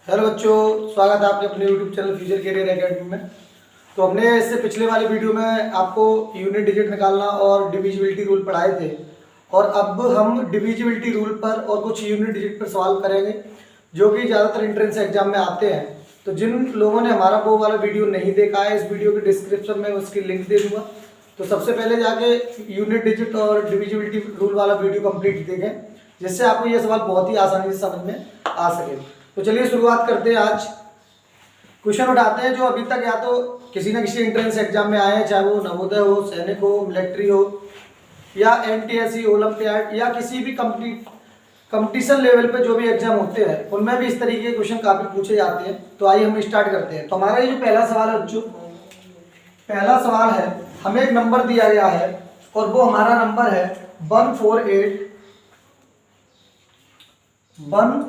Hello बच्चों, स्वागत है आपके अपने YouTube channel Future Career Academy में। तो हमने इससे पिछले वाली वीडियो में आपको यूनिट डिजिट निकालना और डिविजिबिलिटी रूल पढ़ाए थे, और अब हम डिविजिबिलिटी रूल पर और कुछ यूनिट डिजिट पर सवाल करेंगे जो कि ज़्यादातर एंट्रेंस एग्जाम में आते हैं। तो जिन लोगों ने हमारा वो वाला वीडियो नहीं देखा है, इस वीडियो के डिस्क्रिप्शन में उसकी लिंक दे दूँगा। तो सबसे पहले जाके यूनिट डिजिट और डिविजिबिलिटी रूल वाला वीडियो कंप्लीट देखें, जिससे आपको ये सवाल बहुत ही आसानी से समझ में आ सके। तो चलिए शुरुआत करते हैं। आज क्वेश्चन उठाते हैं जो अभी तक या तो किसी न किसी एंट्रेंस एग्जाम में आए हैं, चाहे वो नवोदय हो, सैनिक हो, मिलिट्री हो, या एमटीएससी, ओलंपियाड, या किसी भी कंपटीशन लेवल पे जो भी एग्जाम होते हैं उनमें भी इस तरीके के क्वेश्चन काफी पूछे जाते हैं। तो आइए हम स्टार्ट करते हैं। तो हमारा ये जो पहला सवाल है बच्चों, पहला सवाल है, हमें एक नंबर दिया गया है और वो हमारा नंबर है 148 10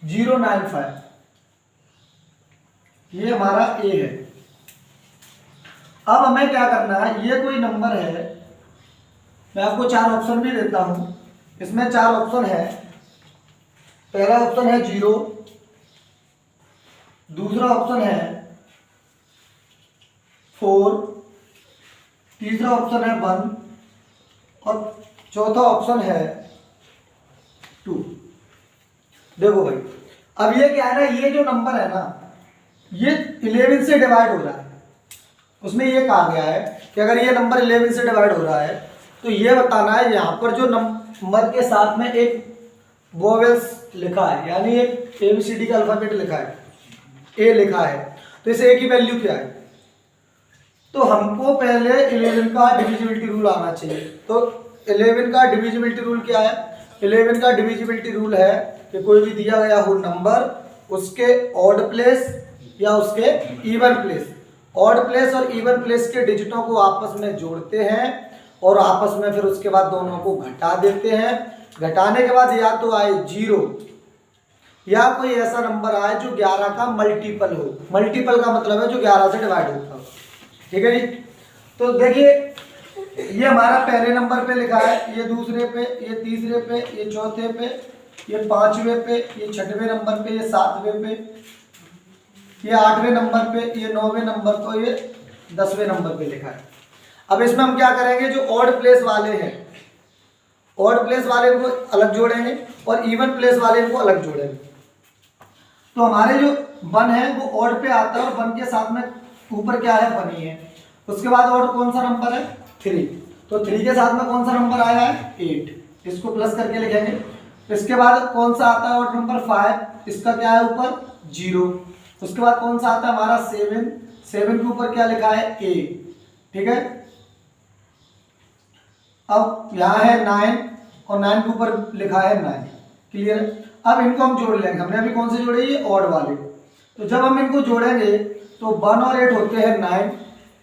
095। ये हमारा ए है। अब हमें क्या करना है, ये कोई नंबर है, मैं आपको चार ऑप्शन भी देता हूं। इसमें चार ऑप्शन है। पहला ऑप्शन है 0, दूसरा ऑप्शन है 4, तीसरा ऑप्शन है 1 और चौथा ऑप्शन है 2। देखो भाई, अब ये क्या है ना, ये जो नंबर है ना, ये 11 से डिवाइड हो रहा है। उसमें ये कहा गया है कि अगर ये नंबर 11 से डिवाइड हो रहा है तो ये बताना है यहाँ पर जो नंबर के साथ में एक वोवेल्स लिखा है, यानी एक एबीसीडी का अल्फाबेट लिखा है, ए लिखा है, तो इस ए की वैल्यू क्या है। तो हमको पहले 11 का डिविजिबिलिटी रूल आना चाहिए। तो 11 का डिविजिबिलिटी रूल क्या है? 11 का डिविजिबिलिटी रूल है कि कोई भी दिया गया हो नंबर, उसके ऑड प्लेस या उसके इवन प्लेस, ऑड प्लेस और इवन प्लेस के डिजिटों को आपस में जोड़ते हैं और आपस में फिर उसके बाद दोनों को घटा देते हैं। घटाने के बाद या तो आए 0 या कोई ऐसा नंबर आए जो 11 का मल्टीपल हो। मल्टीपल का मतलब है जो 11 से डिवाइड होता हो। ठीक है जी। तो देखिए, ये हमारा पहले नंबर पे लिखा है, ये दूसरे पे, ये तीसरे पे, ये चौथे पे, ये पांचवें पे, ये छठवें नंबर पे, ये सातवें पे, ये आठवें नंबर पे, ये नौवें नंबर पे, ये 10वें नंबर पे लिखा है। अब इसमें हम क्या करेंगे, जो ऑड प्लेस वाले हैं, ऑड प्लेस वाले को अलग जोड़ेंगे और इवन प्लेस वाले को अलग जोड़ेंगे। तो हमारे जो 1 है वो ऑड पे आता है और 1 के साथ में ऊपर क्या है, 1 ही है। उसके बाद ऑड कौन सा नंबर है, 3। तो 3 के साथ में कौन सा नंबर आया है, 8, इसको प्लस करके लिखेंगे। इसके बाद कौन सा आता है ऑड नंबर, 5, इसका क्या है ऊपर, 0। उसके बाद कौन सा आता है हमारा 7, 7 के ऊपर क्या लिखा है, ए। ठीक है। अब यहाँ है 9 और 9 के ऊपर लिखा है 9। क्लियर है। अब इनको हम जोड़ लेंगे। हमने अभी कौन से जोड़े, ये ऑड वाले। तो जब हम इनको जोड़ेंगे तो 1 और 8 होते हैं 9,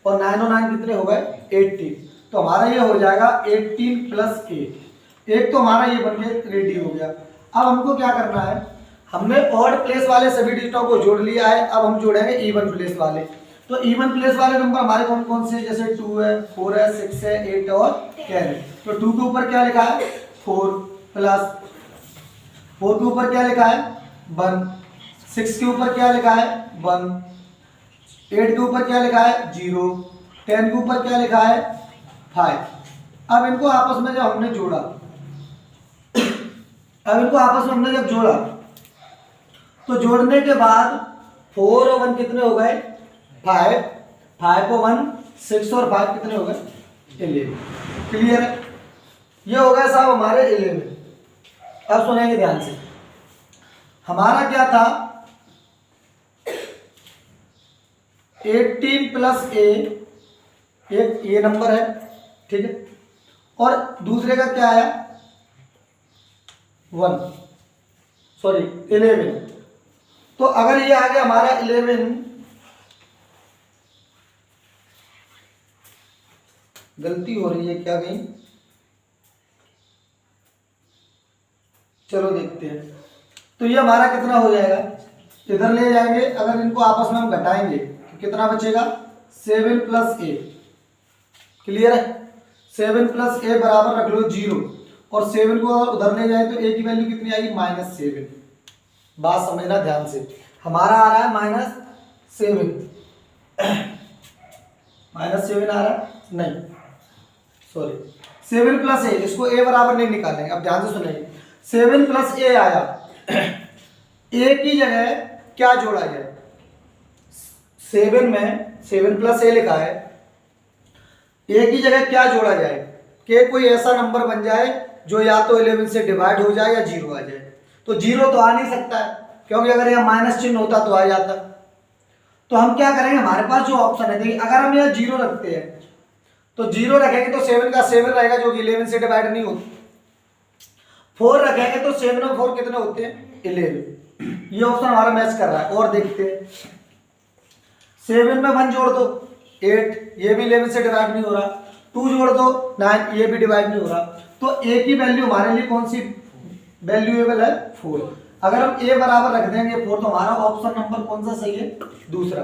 और 9 और 9 कितने हो गए, 18। तो हमारा ये हो जाएगा 18 प्लस 8। एक तो हमारा ये बन के रेडी हो गया। अब हमको क्या करना है, हमने ऑड प्लेस वाले सभी डिजिटों को जोड़ लिया है। अब हम जोड़ेंगे इवन प्लेस वाले। तो इवन प्लेस वाले नंबर हमारे कौन कौन से, जैसे 2 है, 4 है, 6 है, 8 और 10 है। तो 2 के ऊपर क्या लिखा है, 4 प्लस 4 के ऊपर क्या लिखा है, 1, 6 के ऊपर क्या लिखा है, 1, 8 के ऊपर क्या लिखा है, 0, 10 के ऊपर क्या लिखा है, 5। अब इनको आपस में जब हमने जोड़ा, तो जोड़ने के बाद 4 और 1 कितने हो गए, 5, 5 और 1 6 और 5 कितने हो गए, 11। क्लियर है। ये हो गया साहब हमारे 11। अब सुनेंगे ध्यान से, हमारा क्या था, 18 प्लस ए, एक ये नंबर है, ठीक है, और दूसरे का क्या है, 11। तो अगर ये आ गया हमारा 11, गलती हो रही है क्या कहीं, चलो देखते हैं। तो ये हमारा कितना हो जाएगा, इधर ले जाएंगे, अगर इनको आपस में हम घटाएंगे तो कितना बचेगा 7 प्लस ए। क्लियर है? 7 प्लस ए बराबर रख लो 0, और 7 को अगर उधर ले जाए तो ए की वैल्यू कितनी आएगी -7। बात समझना ध्यान से, हमारा आ रहा है -7, -7 आ रहा है, नहीं सॉरी 7 प्लस ए, इसको ए बराबर नहीं निकालेंगे, अब ध्यान से सुनिए। 7 प्लस ए आया, ए की जगह क्या जोड़ा जाए? 7 में 7 प्लस ए लिखा है, ए की जगह क्या जोड़ा जाए कि कोई ऐसा नंबर बन जाए जो या तो 11 से डिवाइड हो जाए या 0 आ जाए। तो 0 तो आ नहीं सकता है, क्योंकि अगर यहाँ माइनस चिन्ह होता तो आ जाता। तो हम क्या करेंगे, हमारे पास जो ऑप्शन है, देखिए अगर हम यहाँ 0 रखते हैं तो 0 रखेंगे तो 7 का 7 रहेगा जो कि 11 से डिवाइड नहीं होता। 4 रखेंगे तो 7 और 4 कितने होते हैं 11। ये ऑप्शन हमारा मैच कर रहा है। और देखते हैं, 7 में 1 जोड़ दो 8, ये भी 11 से डिवाइड नहीं हो रहा। 2 जोड़ दो 9, ये भी डिवाइड नहीं हो रहा। तो ए की वैल्यू हमारे लिए कौन सी वैल्यूएबल है 4। अगर हम ए बराबर रख देंगे 4 तो हमारा ऑप्शन नंबर कौन सा सही है, दूसरा।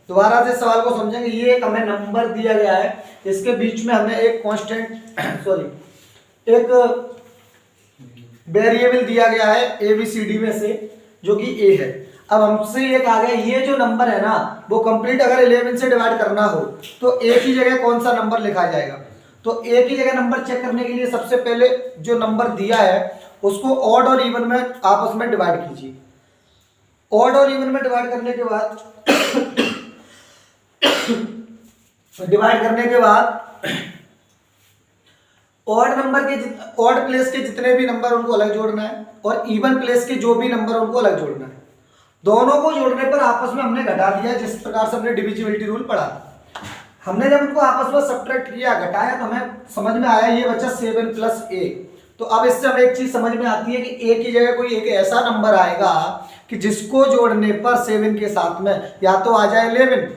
दोबारा से सवाल को समझेंगे, ये एक हमें नंबर दिया गया है, इसके बीच में हमें एक कांस्टेंट सॉरी एक वेरिएबल दिया गया है ABCD में से, जो कि ए है। अब हमसे ये कहा गया ये जो नंबर है ना वो कंप्लीट अगर 11 से डिवाइड करना हो तो ए की जगह कौन सा नंबर लिखा जाएगा। तो ए की जगह नंबर चेक करने के लिए सबसे पहले जो नंबर दिया है उसको ऑड और इवन में आपस में डिवाइड कीजिए। ऑड और इवन में डिवाइड करने के बाद ऑड प्लेस के जितने भी नंबर उनको अलग जोड़ना है, और इवन प्लेस के जो भी नंबर उनको अलग जोड़ना है। दोनों को जोड़ने पर आपस में हमने घटा दिया, जिस प्रकार से हमने डिविजिबिलिटी रूल पढ़ा। हमने जब उनको आपस में सब्ट्रैक्ट किया, घटाया, तो हमें समझ में आया ये बचा 7 प्लस ए। तो अब इससे हमें एक चीज समझ में आती है कि ए की जगह कोई एक ऐसा नंबर आएगा कि जिसको जोड़ने पर 7 के साथ में या तो आ जाए 11,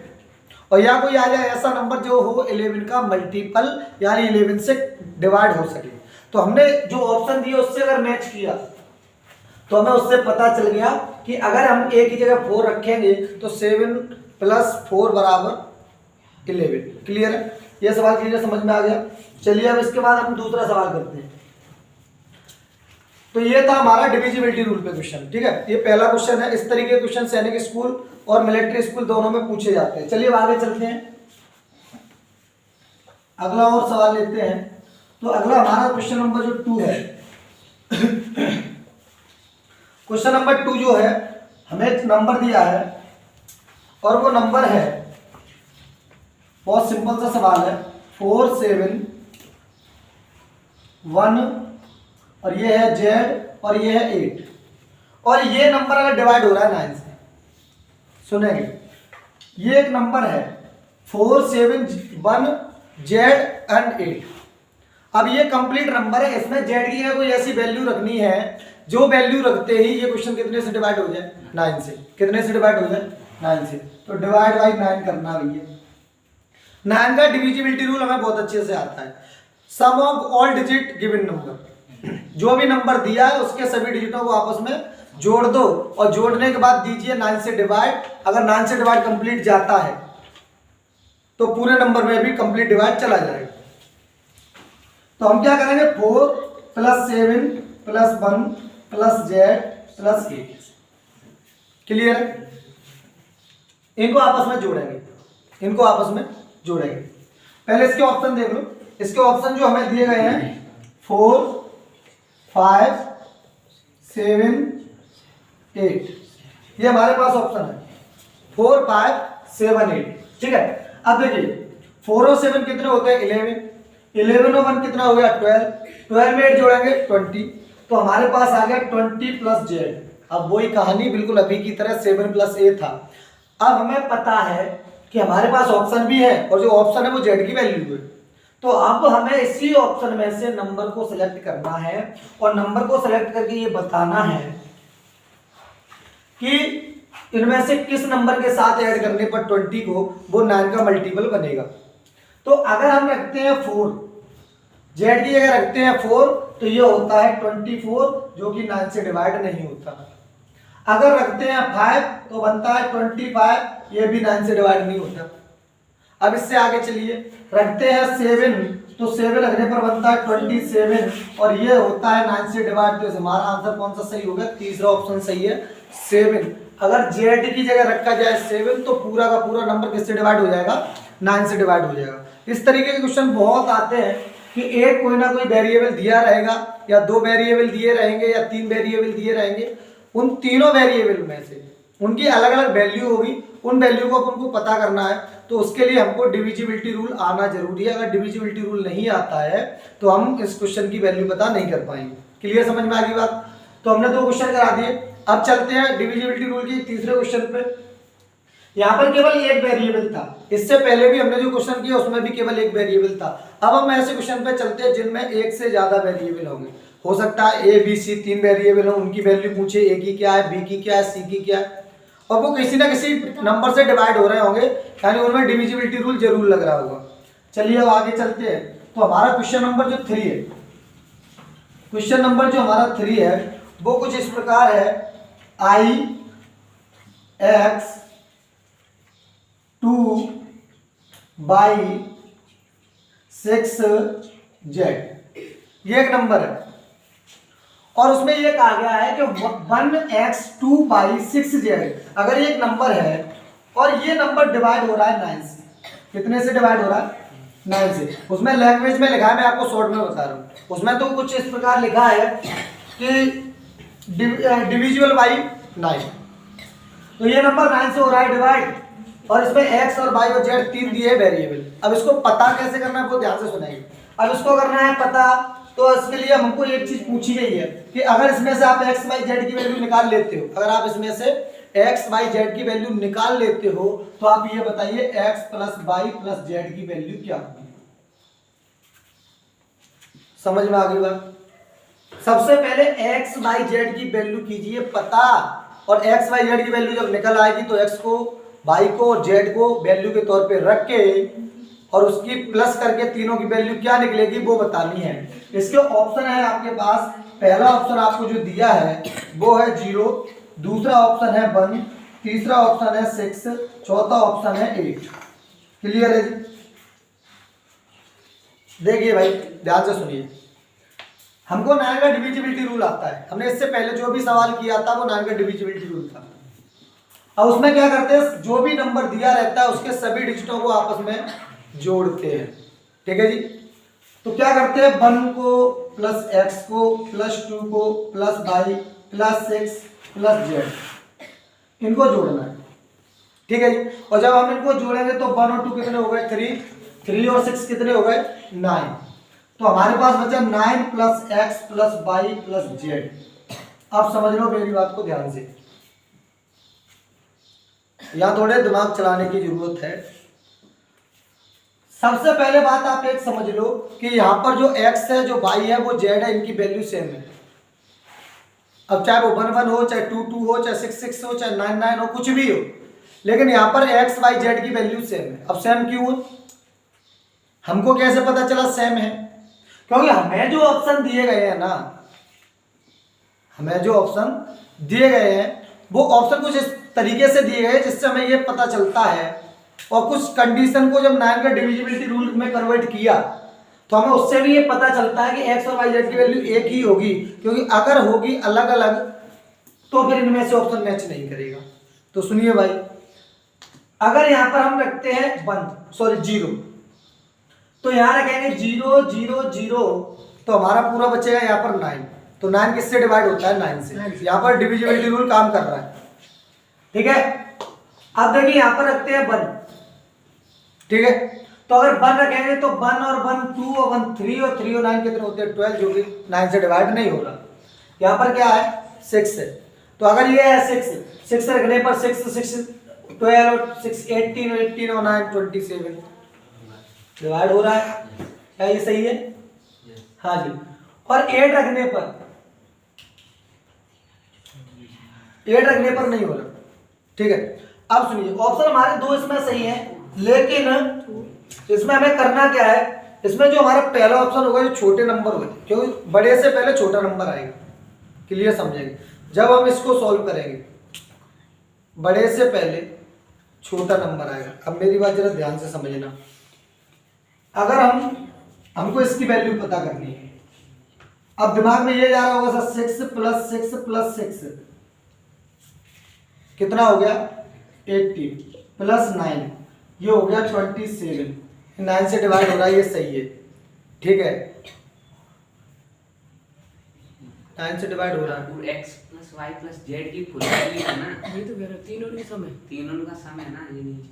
और या कोई आ जाए ऐसा नंबर जो हो 11 का मल्टीपल, यानी 11 से डिवाइड हो सके। तो हमने जो ऑप्शन दिया उससे अगर मैच किया तो हमें उससे पता चल गया कि अगर हम ए की जगह 4 रखेंगे तो 7 प्लस 4 बराबर 11। क्लियर है? यह सवाल क्लियर समझ में आ गया। चलिए अब इसके बाद हम दूसरा सवाल करते हैं। तो ये था हमारा डिविजिबिलिटी रूल पे क्वेश्चन, ठीक है। ये पहला क्वेश्चन है। इस तरीके के क्वेश्चन सैनिक स्कूल और मिलिट्री स्कूल दोनों में पूछे जाते हैं। चलिए आगे चलते हैं, अगला और सवाल लेते हैं। तो अगला हमारा क्वेश्चन नंबर जो 2 है, क्वेश्चन नंबर 2 जो है हमें नंबर दिया है, और वो नंबर है, बहुत सिंपल सा सवाल है, 4 7 1, और ये है Z, और ये है 8, और ये नंबर अगर डिवाइड हो रहा है 9 से, सुनेंगे, ये एक नंबर है 4 7 1 Z एंड 8। अब ये कंप्लीट नंबर है, इसमें Z की कोई ऐसी वैल्यू रखनी है जो वैल्यू रखते ही ये क्वेश्चन कितने से डिवाइड हो जाए 9 से। कितने से डिवाइड हो जाए 9 से। तो डिवाइड बाई 9 करना भैया। 9 का डिविजिबिलिटी रूल हमें बहुत अच्छे से आता है। Sum of all digit given number, जो भी नंबर दिया है उसके सभी डिजिटों को आपस में जोड़ दो, और जोड़ने के बाद दीजिए 9 से डिवाइड। अगर 9 से डिवाइड कंप्लीट जाता है तो पूरे नंबर में भी कंप्लीट डिवाइड चला जाएगा। तो हम क्या करेंगे, 4 plus 7 plus 1 plus Z plus 8। Clear है? इनको आपस में जोड़ेंगे, इनको आपस में जोड़ेंगे। पहले इसके ऑप्शन देख लो। इसके ऑप्शन जो हमें दिए गए हैं 4 5 7 8, ये हमारे पास ऑप्शन है 4 5 7 8। ठीक है, अब देखिए 4 और 7 कितने होते हैं 11, 11 और 1 कितना हो गया 12, 12 में 8 जोड़ेंगे 20। तो हमारे पास आ गया 20 प्लस Z। अब वही कहानी बिल्कुल अभी की तरह 7 प्लस A था। अब हमें पता है कि हमारे पास ऑप्शन भी है, और जो ऑप्शन है वो Z की वैल्यू है। तो अब हमें इसी ऑप्शन में से नंबर को सिलेक्ट करना है, और नंबर को सिलेक्ट करके ये बताना है कि इनमें से किस नंबर के साथ ऐड करने पर 20 को वो 9 का मल्टीपल बनेगा। तो अगर हम रखते हैं 4, Z की जगह रखते हैं 4, तो ये होता है 24, जो कि 9 से डिवाइड नहीं होता। अगर रखते हैं 5 तो बनता है 25, ये भी 9 से डिवाइड नहीं होता। अब इससे आगे चलिए, रखते हैं 7 तो 7 रखने पर बनता है 27 और ये होता है 9 से डिवाइड। तो हमारा आंसर कौन सा सही होगा? तीसरा ऑप्शन सही है 7। अगर जेड की जगह रखा जाए 7 तो पूरा का पूरा नंबर किससे डिवाइड हो जाएगा? 9 से डिवाइड हो जाएगा। इस तरीके के क्वेश्चन बहुत आते हैं कि एक कोई ना कोई वेरिएबल दिया रहेगा या 2 वेरिएबल दिए रहेंगे या 3 वेरिएबल दिए रहेंगे, उन तीनों वेरिएबल में से उनकी अलग अलग वैल्यू होगी, उन वैल्यू को अपन को पता करना है। तो उसके लिए हमको डिविजिबिलिटी रूल आना जरूरी है। अगर डिविजिबिलिटी रूल नहीं आता है तो हम इस क्वेश्चन की वैल्यू पता नहीं कर पाएंगे। क्लियर, समझ में आ गई बात? तो हमने 2 क्वेश्चन करा दिए। अब चलते हैं डिविजिबिलिटी रूल की तीसरे क्वेश्चन पे। यहाँ पर केवल एक वेरिएबल था, इससे पहले भी हमने जो क्वेश्चन किया उसमें भी केवल एक वेरिएबल था। अब हम ऐसे क्वेश्चन पे चलते हैं जिनमें एक से ज्यादा वेरिएबल होंगे। हो सकता है ए बी सी 3 वेरिएबल हो, उनकी वैल्यू पूछे, ए की क्या है, बी की क्या है, सी की क्या है, और वो किसी ना किसी नंबर से डिवाइड हो रहे होंगे, यानी उनमें डिविजिबिलिटी रूल जरूर लग रहा होगा। चलिए अब आगे चलते हैं। तो हमारा क्वेश्चन नंबर जो 3 है, क्वेश्चन नंबर जो हमारा 3 है वो कुछ इस प्रकार है, आई एक्स 2 बाई 6 जेड, ये एक नंबर है और उसमें ये कहा गया है कि 1x 2 बाई 6 जेड। अगर ये एक नंबर है और ये नंबर डिवाइड हो रहा है 9 से, कितने से डिवाइड हो रहा है? 9 से। उसमें लैंग्वेज में लिखा है, मैं आपको शॉर्ट में बता रहा हूँ। उसमें तो कुछ इस प्रकार लिखा है कि डिविजिबल बाई 9। तो ये नंबर 9 से हो रहा है डिवाइड और इसमें x और y और z 3 दिए वेरिएबल। अब इसको पता कैसे करना है वो ध्यान से सुनाइए। अब इसको करना है पता, तो इसके लिए हमको एक चीज पूछी गई है कि अगर इसमें से आप x y z की वैल्यू निकाल लेते हो, अगर आप इसमें से x y z की वैल्यू निकाल लेते हो तो आप ये बताइए x plus y plus z की वैल्यू क्या होगी? समझ में आ गई बात? सबसे पहले x y z की वैल्यू कीजिए पता, और x y z की वैल्यू जब निकल आएगी तो x को, y को और z को वैल्यू के तौर पे रख के और उसकी प्लस करके तीनों की वैल्यू क्या निकलेगी वो बतानी है। इसके ऑप्शन है आपके पास, पहला ऑप्शन आपको जो दिया है वो है 0, दूसरा ऑप्शन है 1, तीसरा ऑप्शन है 6, चौथा ऑप्शन है 8। क्लियर है जी? देखिए भाई ध्यान से सुनिए, हमको 9 का डिविजिबिलिटी रूल आता है। हमने इससे पहले जो भी सवाल किया था वो 9 का डिविजिबिलिटी रूल था। अब उसमें क्या करते हैं, जो भी नंबर दिया रहता है उसके सभी डिजिटों को आपस में जोड़ते हैं। ठीक है जी? तो क्या करते हैं, 1 को प्लस x को प्लस 2 को plus y plus 6 plus z, इनको जोड़ना है। ठीक है जी? और जब हम इनको जोड़ेंगे तो 1 और 2 कितने हो गए? 3 और 6 कितने हो गए? 9। तो हमारे पास बचा 9 plus x plus y plus z। आप समझ लो मेरी बात को ध्यान से, यहां थोड़े दिमाग चलाने की जरूरत है। सबसे पहले बात आप एक समझ लो कि यहां पर जो x है जो y है वो z है, इनकी वैल्यू सेम है। अब चाहे वो 1 1 हो, चाहे 2 2 हो, चाहे 6 6 हो, चाहे 9 9 हो, कुछ भी हो, लेकिन यहां पर x y z की वैल्यू सेम है। अब सेम क्यों? हमको कैसे पता चला सेम है? क्योंकि हमें जो ऑप्शन दिए गए हैं ना, हमें जो ऑप्शन दिए गए हैं वो ऑप्शन कुछ इस तरीके से दिए गए जिससे हमें ये पता चलता है, और कुछ कंडीशन को जब 9 का डिविजिबिलिटी रूल में कन्वर्ट किया तो हमें उससे भी ये पता चलता है कि x और y z की वैल्यू एक ही होगी, क्योंकि अगर होगी अलग अलग तो फिर इनमें से ऑप्शन मैच नहीं करेगा। तो सुनिए भाई, अगर यहां पर हम रखते हैं 0, तो यहां रखेंगे 0 0 0, तो हमारा पूरा बचेगा यहाँ पर 9। तो 9 किससे डिवाइड होता है? 9 से। यहाँ पर डिविजिबिलिटी रूल काम कर रहा है। ठीक है? अब देखिए यहां पर रखते हैं 1। ठीक है? तो अगर 1 रखेंगे तो 1 और 1 2 और 1 3 और 3 और 9 कितने होते हैं? 12, जो कि 9 से डिवाइड नहीं हो रहा। यहाँ पर क्या है? 6 है। तो अगर ये है 6 रखने पर 6 6 12 और 6 18 और 9 27 डिवाइड हो रहा है। क्या ये सही है? हाँ जी। और 8 रखने पर नहीं हो रहा। ठीक है? अब सुनिए, ऑप्शन हमारे 2 इसमें सही है, लेकिन इसमें हमें करना क्या है, इसमें जो हमारा पहला ऑप्शन होगा जो छोटे नंबर होगा, क्योंकि बड़े से पहले छोटा नंबर आएगा। क्लियर समझेंगे जब हम इसको सॉल्व करेंगे। बड़े से पहले छोटा नंबर आएगा। अब मेरी बात जरा ध्यान से समझना, अगर हमको इसकी वैल्यू पता करनी है, अब दिमाग में ये जा रहा होगा सर 6 प्लस 6 प्लस 6 कितना हो गया 80 प्लस 9 ये हो गया 27, 9 से डिवाइड हो रहा है, ये सही है, ठीक है, 9 से डिवाइड हो रहा है। X plus Y plus Z की फुल वैल्यू है ना, ये तो कह रहा तीनों का सम है। तीनों का सम है ना, ये नीचे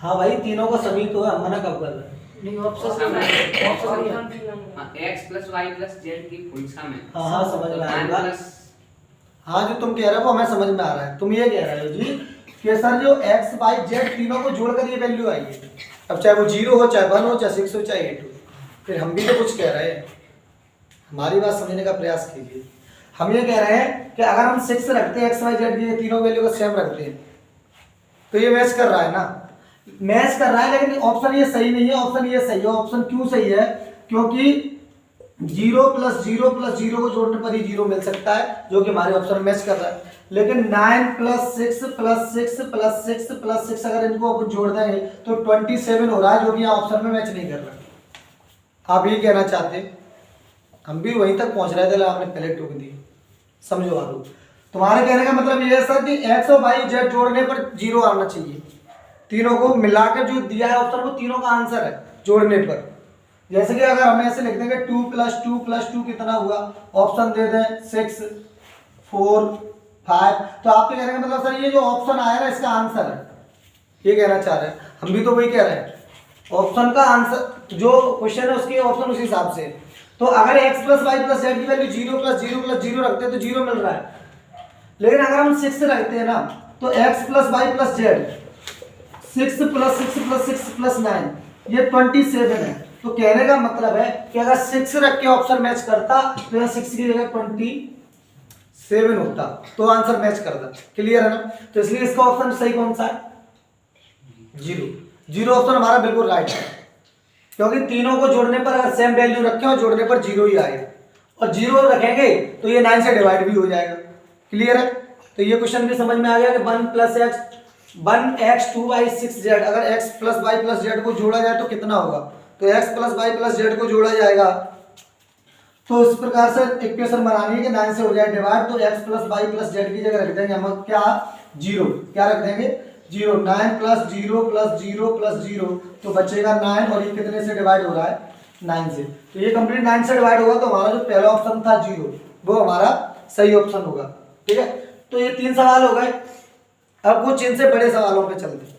हाँ भाई तीनों का सभी तो है, मना कब कर रहा है? नहीं option X plus Y plus Z की फुल सम है। हाँ हाँ समझ में आ रहा है। प्लस हाँ जो तुम कह रहे हो वो हमें समझ में आ रहा है। तुम ये कह रहे हो जी कि सर जो एक्स वाई जेड तीनों को जोड़कर ये वैल्यू आई है, अब चाहे वो 0 हो, चाहे 1 हो, चाहे 6 हो, चाहे 8 हो, फिर हम भी तो कुछ कह रहे हैं, हमारी बात समझने का प्रयास कीजिए। हम ये कह रहे हैं कि अगर हम 6 रखते हैं, एक्स वाई जेड ये तीनों वैल्यू को सेम रखते हैं, तो ये मैच कर रहा है ना, मैच कर रहा है, लेकिन ऑप्शन ये सही नहीं है, ऑप्शन ये सही है। ऑप्शन क्यों सही है? क्योंकि 0 प्लस 0 प्लस 0 को जोड़ने पर ही 0 मिल सकता है, जो कि हमारे ऑप्शन में मैच कर रहा है। लेकिन 9 प्लस 6 प्लस 6 प्लस 6 प्लस 6 अगर इनको अपन जोड़ देंगे तो 27 हो रहा है, जो कि यहाँ ऑप्शन में मैच नहीं कर रहा। आप ये कहना चाहते, हम भी वहीं तक पहुंच रहे थे, आपने पहले टोक दी, समझो आप। तुम्हारे कहने का मतलब ये है सर कि एक्स और वाई जेड जोड़ने पर 0 आना चाहिए, तीनों को मिलाकर जो दिया है ऑप्शन वो तीनों का आंसर है जोड़ने पर। जैसे कि अगर हम ऐसे लिख देंगे 2 प्लस 2 प्लस 2 कितना हुआ, ऑप्शन दे दें 6 4 5, तो आपके कहने का मतलब सर ये जो ऑप्शन आया ना इसका आंसर है, ये कहना चाह रहे हैं। हम भी तो वही कह रहे हैं, ऑप्शन का आंसर जो क्वेश्चन है उसके ऑप्शन उस हिसाब से। तो अगर x plus Y plus Z की वैल्यू 0 प्लस 0 प्लस 0 रखते हैं तो 0 मिल रहा है, लेकिन अगर हम 6 रखते हैं ना तो x plus Y plus Z 6 plus 6 plus 6 plus 9 ये 27 है। तो कहने का मतलब है कि अगर 6 रख के ऑप्शन मैच करता तो यहाँ 6 की जगह 27 होता, तो आंसर मैच करता। क्लियर है ना? तो इसलिए इसका ऑप्शन सही कौन सा है? 0 ऑप्शन हमारा बिल्कुल राइट है, क्योंकि तीनों को जोड़ने पर अगर सेम वैल्यू रखें और जोड़ने पर 0 ही आएगा, और 0 रखेंगे तो ये 9 से डिवाइड भी हो जाएगा। क्लियर है? तो ये क्वेश्चन भी समझ में आ गया कि 1 plus x 1x 2y 6z, अगर x plus Y plus Z को जोड़ा जाए तो कितना होगा? तो x plus Y plus Z को जोड़ा जाएगा तो इस प्रकार से इक्वेशन बनानी है कि 9 से हो जाए डिवाइड, तो x plus Y plus Z की जगह रख देंगे हम क्या 0, क्या रख देंगे 0, 9 प्लस 0 प्लस 0 प्लस 0, तो बचेगा 9, और ये कितने से डिवाइड हो रहा है 9 से, तो ये कंप्लीट 9 से डिवाइड होगा, तो हमारा जो पहला ऑप्शन था 0 वो हमारा सही ऑप्शन होगा। ठीक है, तो ये 3 सवाल हो गए। अब कुछ इनसे बड़े सवालों पे चलते हैं,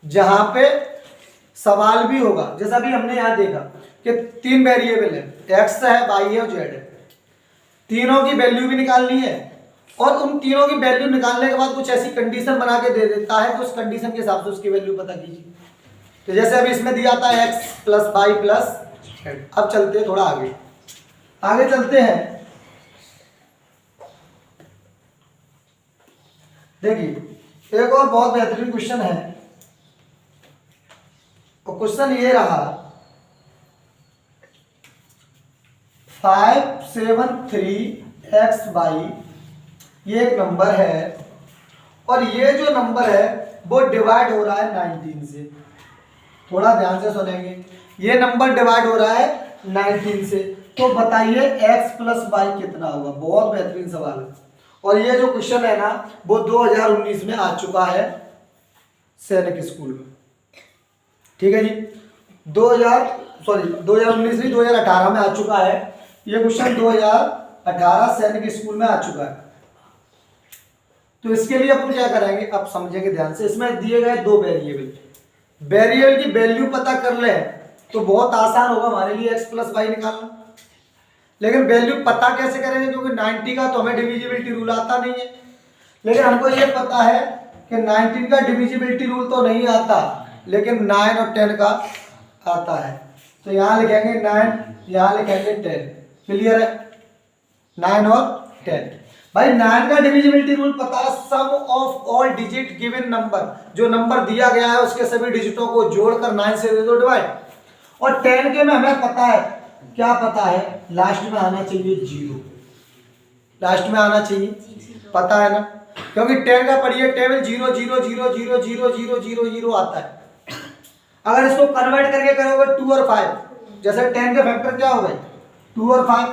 जहां पे सवाल भी होगा, जैसा भी हमने यहां देखा कि 3 वेरिएबल है, x है, y है और z है, तीनों की वैल्यू भी निकालनी है, और उन तीनों की वैल्यू निकालने के बाद कुछ ऐसी कंडीशन बना के दे देता है कि उस कंडीशन के हिसाब से उसकी वैल्यू पता कीजिए। तो जैसे अभी इसमें दिया था x plus Y plus z। अब चलते हैं थोड़ा आगे चलते हैं। देखिए एक और बहुत बेहतरीन क्वेश्चन है, और क्वेश्चन ये रहा 573xy, ये एक नंबर है, और ये जो नंबर है वो डिवाइड हो रहा है 19 से। थोड़ा ध्यान से सुनेंगे, ये नंबर डिवाइड हो रहा है 19 से, तो बताइए x प्लस वाई कितना होगा। बहुत बेहतरीन सवाल है, और ये जो क्वेश्चन है ना वो 2019 में आ चुका है सैनिक स्कूल में। ठीक है जी, 2019 नहीं 2018 में आ चुका है ये क्वेश्चन, 2018 सैनिक स्कूल में आ चुका है। तो इसके लिए अपन क्या करेंगे, अब समझेंगे ध्यान से। इसमें दिए गए 2 वेरिएबल की वैल्यू पता कर ले तो बहुत आसान होगा हमारे लिए x प्लस वाई निकालना, लेकिन वैल्यू पता कैसे करेंगे, क्योंकि 90 का तो हमें डिविजिबिलिटी रूल आता नहीं है, लेकिन हमको ये पता है कि 19 का डिविजिबिलिटी रूल तो नहीं आता, लेकिन 9 और 10 का आता है। तो यहाँ लिखेंगे 9, यहाँ लिखेंगे 10। क्लियर है? 9 और 10। भाई 9 का डिविजिबिलिटी रूल पता है, sum of all digit given number, जो नंबर दिया गया है उसके सभी डिजिटों को जोड़कर 9 से दे दो डिवाइड। और 10 के में हमें पता है, क्या पता है, लास्ट में आना चाहिए 0। लास्ट में आना चाहिए, पता है ना, क्योंकि 10 का पढ़िए टेबल 0 0 0 0 0 0 0 0 आता है। अगर इसको कन्वर्ट करके करोगे 2 और 5, जैसे 10 के फैक्टर क्या हो गए 2 और 5,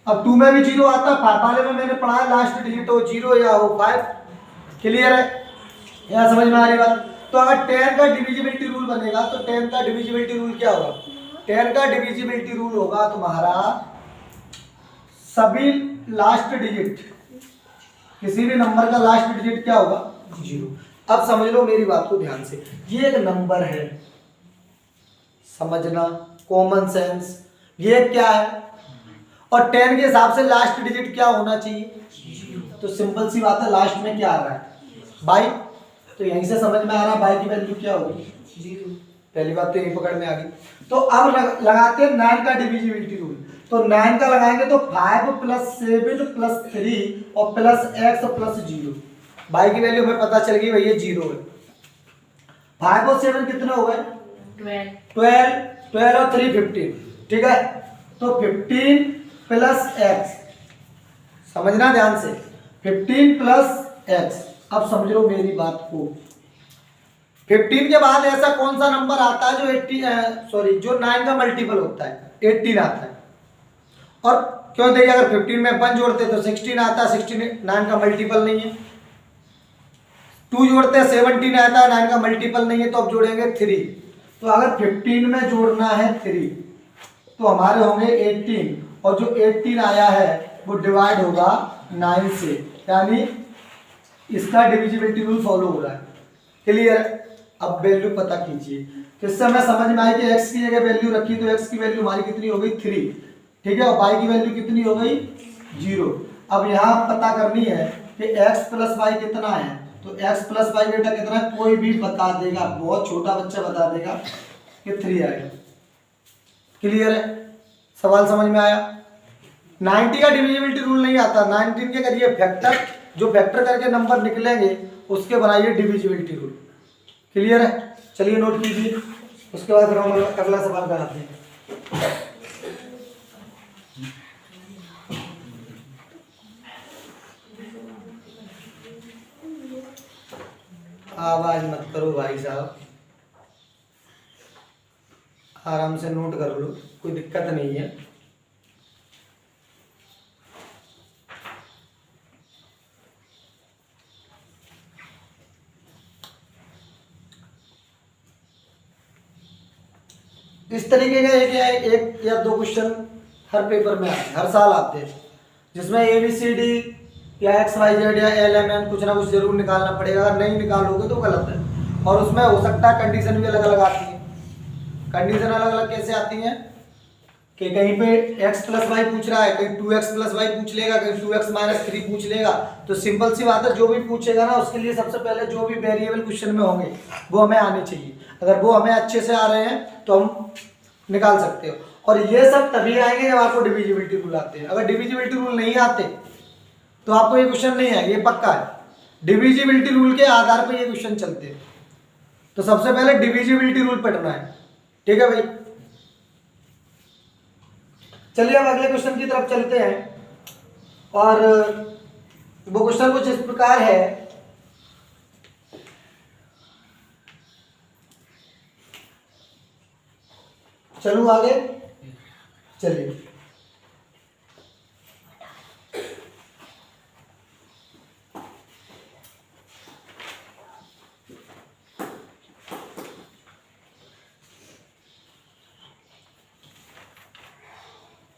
अब 2 में भी 0 आता है, 5 वाले में मैंने पढ़ा है लास्ट डिजिट हो 0 या हो 5। क्लियर है, यहाँ समझ में आ रही बात। तो अगर 10 का डिविजिबिलिटी रूल बनेगा तो 10 का डिविजिबिलिटी रूल क्या होगा, 10 का डिविजिबिलिटी रूल होगा तुम्हारा सभी लास्ट डिजिट, किसी भी नंबर का लास्ट डिजिट क्या होगा 0। अब समझ लो मेरी बात को ध्यान से, ये एक नंबर है, समझना, कॉमन सेंस, ये क्या है, और 10 के हिसाब से लास्ट डिजिट क्या होना चाहिए, तो सिंपल सी बात है, लास्ट में क्या आ रहा है बाई, तो यहीं से समझ में आ रहा है बाई की वैल्यू क्या होगी 0। पहली बात तो यही पकड़ में आ गई। तो अब लगाते हैं 9 का डिविजिबिलिटी रूल। तो 9 का लगाएंगे तो 5 + 7 + 3 और प्लस x प्लस 0, बाई की वैल्यू हमें पता चल गई भैया 0 है। 5 और 7 कितने हो गए 12, 12 और 3 15, ठीक है, तो 15 + x, समझना ध्यान से, 15 + x। अब समझ लो मेरी बात को, 15 के बाद ऐसा कौन सा नंबर आता है जो 9 का मल्टीपल होता है, 18 आता है। और क्यों देखिए, अगर 15 में 1 जोड़ते तो 16 आता है, 16 9 का मल्टीपल नहीं है। 2 जोड़ते हैं 17 आता है, 9 का मल्टीपल नहीं है, तो अब जोड़ेंगे 3। तो अगर 15 में जोड़ना है 3 तो हमारे होंगे 18, और जो 18 आया है वो डिवाइड होगा 9 से, यानी इसका डिविजिबिलिटी रूल फॉलो हो रहा है। क्लियर है, अब वैल्यू पता कीजिए, तो इससे हमें समझ में आया कि x की जगह वैल्यू रखी तो x की वैल्यू हमारी कितनी हो गई 3, ठीक है, और y की वैल्यू कितनी हो गई 0। अब यहाँ पता करनी है कि x + y कितना है, तो x + y बेटा कितना है, कोई भी बता देगा, बहुत छोटा बच्चा बता देगा कि 3 आएगा। क्लियर है, सवाल समझ में आया। 90 का डिविजिबिलिटी रूल नहीं आता, 19 के करिए फैक्टर, जो फैक्टर करके नंबर निकलेंगे उसके बनाइए डिविजिबिलिटी रूल। क्लियर है, चलिए नोट कीजिए, उसके बाद फिर हम अगला सवाल कराते हैं। आवाज मत करो भाई साहब, आराम से नोट कर लो, कोई दिक्कत नहीं है। इस तरीके का एक या दो क्वेश्चन हर पेपर में आते हैं, हर साल आते हैं, जिसमें ABCD या XYZ या LMN कुछ ना कुछ जरूर निकालना पड़ेगा, अगर नहीं निकालोगे तो गलत है। और उसमें हो सकता है कंडीशन भी अलग अलग आती है। कंडीशन अलग अलग कैसे आती हैं कि कहीं पे x + y पूछ रहा है, कहीं 2x + y पूछ लेगा, कहीं 2x - 3 पूछ लेगा। तो सिंपल सी बात है, जो भी पूछेगा ना उसके लिए सबसे पहले जो भी वेरिएबल क्वेश्चन में होंगे वो हमें आने चाहिए। अगर वो हमें अच्छे से आ रहे हैं तो हम निकाल सकते हो, और ये सब तभी आएंगे जब आपको डिविजिबिलिटी रूल आते हैं। अगर डिविजिबिलिटी रूल नहीं आते तो आपको ये क्वेश्चन नहीं आएंगे, ये पक्का है। डिविजिबिलिटी रूल के आधार पर ये क्वेश्चन चलते हैं, तो सबसे पहले डिविजिबिलिटी रूल पढ़ना है, ठीक है भाई। चलिए अब अगले क्वेश्चन की तरफ चलते हैं, और वो क्वेश्चन कुछ इस प्रकार है। चलूं आगे, चलिए।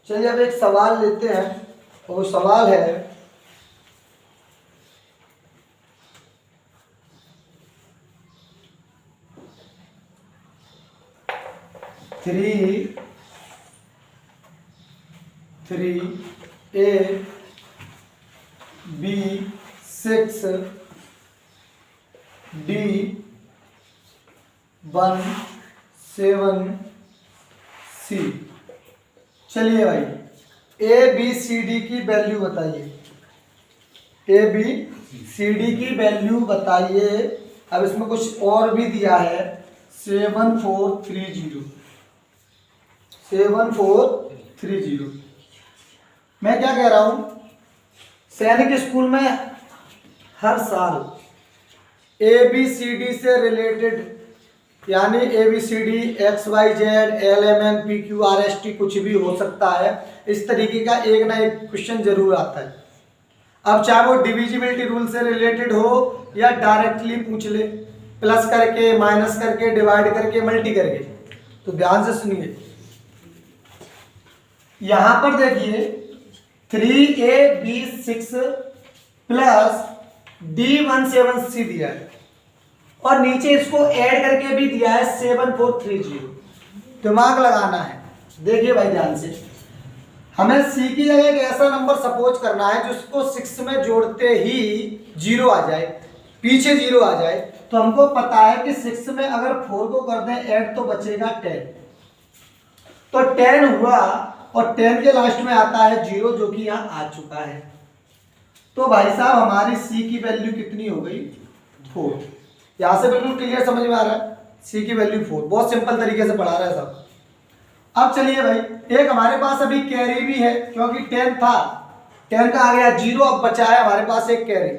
चलिए अब एक सवाल लेते हैं, और वो सवाल है three 3A B 6 D 1 7 C। चलिए भाई, ABCD की वैल्यू बताइए, ABCD की वैल्यू बताइए। अब इसमें कुछ और भी दिया है, 7430 7430। मैं क्या कह रहा हूं सैनिक स्कूल में हर साल ABCD से रिलेटेड, यानी ABCD XYZ LMN PQRST कुछ भी हो सकता है, इस तरीके का एक ना एक क्वेश्चन जरूर आता है। अब चाहे वो डिविजिबिलिटी रूल से रिलेटेड हो या डायरेक्टली पूछ ले, प्लस करके, माइनस करके, डिवाइड करके, मल्टी करके। तो ध्यान से सुनिए, यहां पर देखिए 3AB6 प्लस D17C दिया है और नीचे इसको ऐड करके भी दिया है 7430। दिमाग लगाना है। देखिए भाई ध्यान से, हमें C की जगह एक ऐसा नंबर सपोज करना है जिसको 6 में जोड़ते ही 0 आ जाए, पीछे 0 आ जाए। तो हमको पता है कि 6 में अगर 4 को कर दें ऐड तो बचेगा 10। तो 10 हुआ और 10 के लास्ट में आता है 0 जो कि यहाँ आ चुका है। तो भाई साहब हमारी C की वैल्यू कितनी हो गई? 4। यहाँ से बिल्कुल क्लियर समझ में आ रहा है, C की वैल्यू 4। बहुत सिंपल तरीके से पढ़ा रहा है साहब। अब चलिए भाई, एक हमारे पास अभी कैरी भी है क्योंकि 10 था, 10 का आ गया 0, अब बचा है हमारे पास एक कैरी।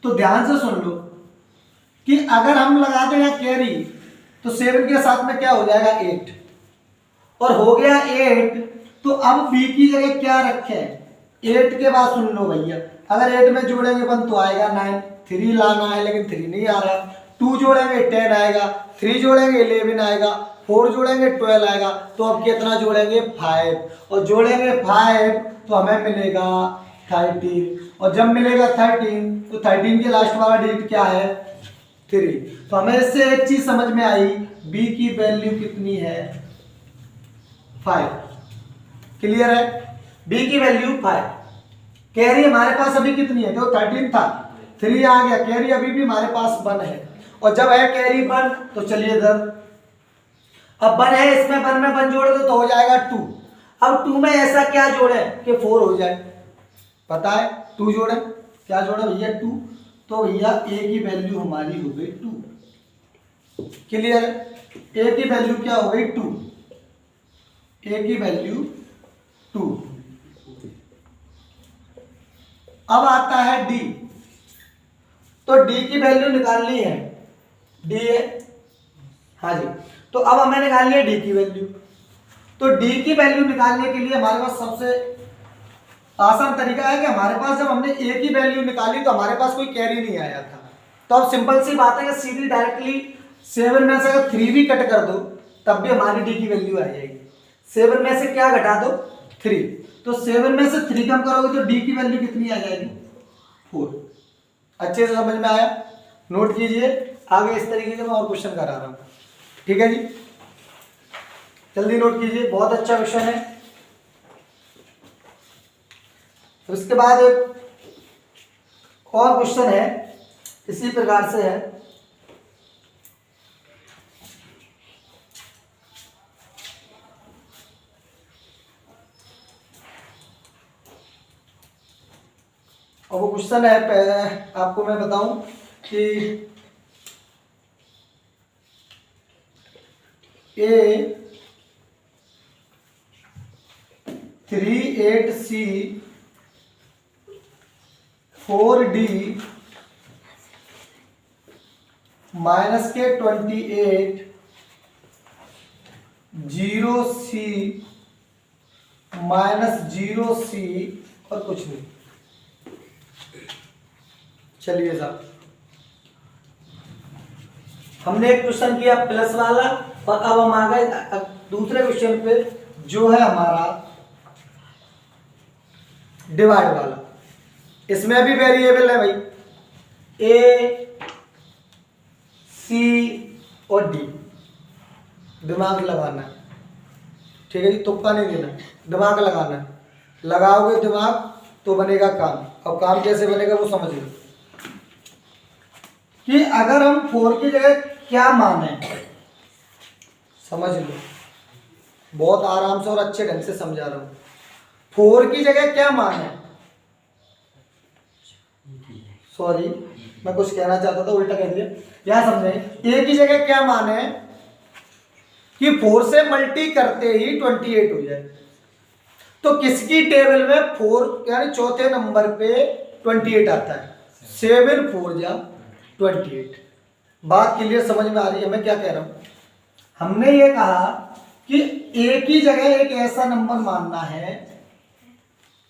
तो ध्यान से सुन लो कि अगर हम लगा दें यहाँ कैरी तो 7 के साथ में क्या हो जाएगा? 8। और हो गया 8, तो अब B की जगह क्या रखें? 8 के बाद सुन लो भैया, अगर 8 में जोड़ेंगे 1 तो आएगा 9, 3 लाना है लेकिन 3 नहीं आ रहा, 2 जोड़ेंगे 10 आएगा, 3 जोड़ेंगे 11 आएगा, 4 जोड़ेंगे 12 आएगा। तो अब कितना जोड़ेंगे? 5। और जोड़ेंगे 5 तो हमें मिलेगा 13। और जब मिलेगा 13 तो 13 के लास्ट वाला डिजिट क्या है? 3। तो हमें इससे एक चीज समझ में आई, B की वैल्यू कितनी है? 5। क्लियर है? B की वैल्यू 5। कैरी हमारे पास अभी कितनी है? तो 13 था, 3 आ गया, कैरी अभी भी हमारे पास 1 है। और जब है कैरी 1 तो चलिए इधर, अब 1 है, इसमें 1 में 1 जोड़ दो तो हो जाएगा 2। अब 2 में ऐसा क्या जोड़े कि 4 हो जाए? पता है 2 जोड़े, क्या जोड़े भैया? 2। तो भैया A की वैल्यू हमारी हो गई 2। क्लियर है? A की वैल्यू क्या हो गई? 2। A की वैल्यू 2। अब आता है D। तो D की वैल्यू निकालनी है, D है, हाँ जी। तो अब हमें निकालनी है D की वैल्यू। तो D की वैल्यू निकालने के लिए हमारे पास सबसे आसान तरीका है कि हमारे पास जब हमने A की वैल्यू निकाली तो हमारे पास कोई कैरी नहीं आया था। तो अब सिंपल सी बात है कि सीधी डायरेक्टली 7 में से अगर 3 भी कट कर दो तब भी हमारी D की वैल्यू आ जाएगी। 7 में से क्या घटा दो? 3। तो 7 में से 3 कम करोगे तो D की वैल्यू कितनी आ जाएगी? 4। अच्छे से समझ में आया? नोट कीजिए, आगे इस तरीके से मैं और क्वेश्चन करा रहा हूँ। ठीक है जी, जल्दी नोट कीजिए, बहुत अच्छा क्वेश्चन है। उसके बाद एक और क्वेश्चन है, इसी प्रकार से है। और वो क्वेश्चन है, आपको मैं बताऊं कि A38C 4D माइनस के 28 0C माइनस 0C और कुछ नहीं। चलिए साहब, हमने एक क्वेश्चन किया प्लस वाला और अब हम आ गए दूसरे क्वेश्चन पे जो है हमारा डिवाइड वाला। इसमें भी वेरिएबल है भाई, A, C और D। दिमाग लगाना है, ठीक है जी, तुक्का नहीं देना, दिमाग लगाना है। लगाओगे दिमाग तो बनेगा काम। अब काम कैसे बनेगा वो समझ लो कि अगर हम 4 की जगह क्या माने, समझ लो, बहुत आराम से और अच्छे ढंग से समझा रहा हूं। 4 की जगह क्या माने, सॉरी मैं कुछ कहना चाहता था उल्टा कह दिया, यहां समझें। A की जगह क्या माने कि 4 से मल्टी करते ही 28 हो जाए। तो किसकी टेबल में 4 यानी चौथे नंबर पे 28 आता है। 7 4 जा 28। बात क्लियर समझ में आ रही है मैं क्या कह रहा हूं। हमने ये कहा कि एक ही जगह एक ऐसा नंबर मानना है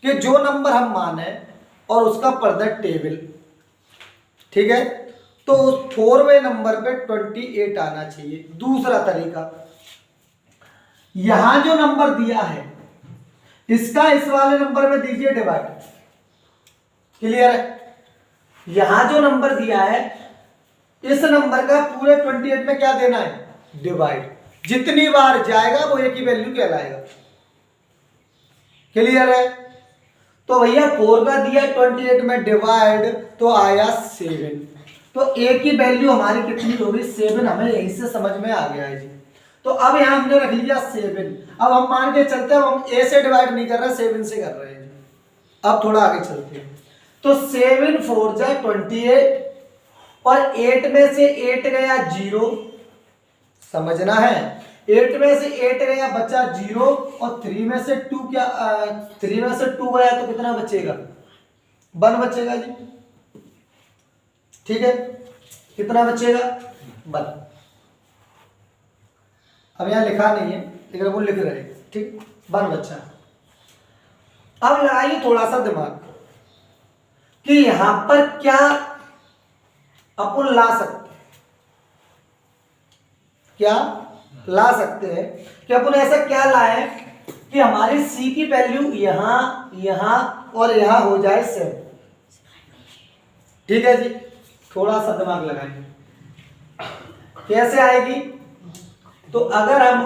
कि जो नंबर हम माने और उसका फर्दर टेबल, ठीक है। तो उस 4वें नंबर पे 28 आना चाहिए। दूसरा तरीका, यहां जो नंबर दिया है इसका इस वाले नंबर में दीजिए डिवाइड। क्लियर है। यहां जो नंबर दिया है इस नंबर का पूरे 28 में क्या देना है, डिवाइड। जितनी बार जाएगा वो एक ही वैल्यू कहलाएगा। क्लियर है। तो भैया 4 का दिया 28 में डिवाइड तो आया 7। तो ए की वैल्यू हमारी कितनी होगी, 7। हमें यहीं से समझ में आ गया है जी। तो अब यहां हमने रख लिया 7। अब हम मान के चलते हैं, अब हम ए से डिवाइड नहीं कर रहे, 7 से कर रहे हैं। अब थोड़ा आगे चलते हैं। तो 7 4 जा 28 और 8 में से 8 गया 0, समझना है। 8 में से 8 गया बचा 0 और 3 में से 2 क्या 3 में से 2 गया तो कितना बचेगा, 1 बचेगा जी। ठीक है, कितना बचेगा, 1। अब यहां लिखा नहीं है लेकिन वो लिख रहे हैं, ठीक, 1 बच्चा। अब लगाइए थोड़ा सा दिमाग कि यहां पर क्या अपन ला सकते हैं, क्या ला सकते हैं कि अपन ऐसा क्या लाए कि हमारी सी की वैल्यू यहां यहां और यहां हो जाए 7। ठीक है जी, थोड़ा सा दिमाग लगाएंगे कैसे आएगी। तो अगर हम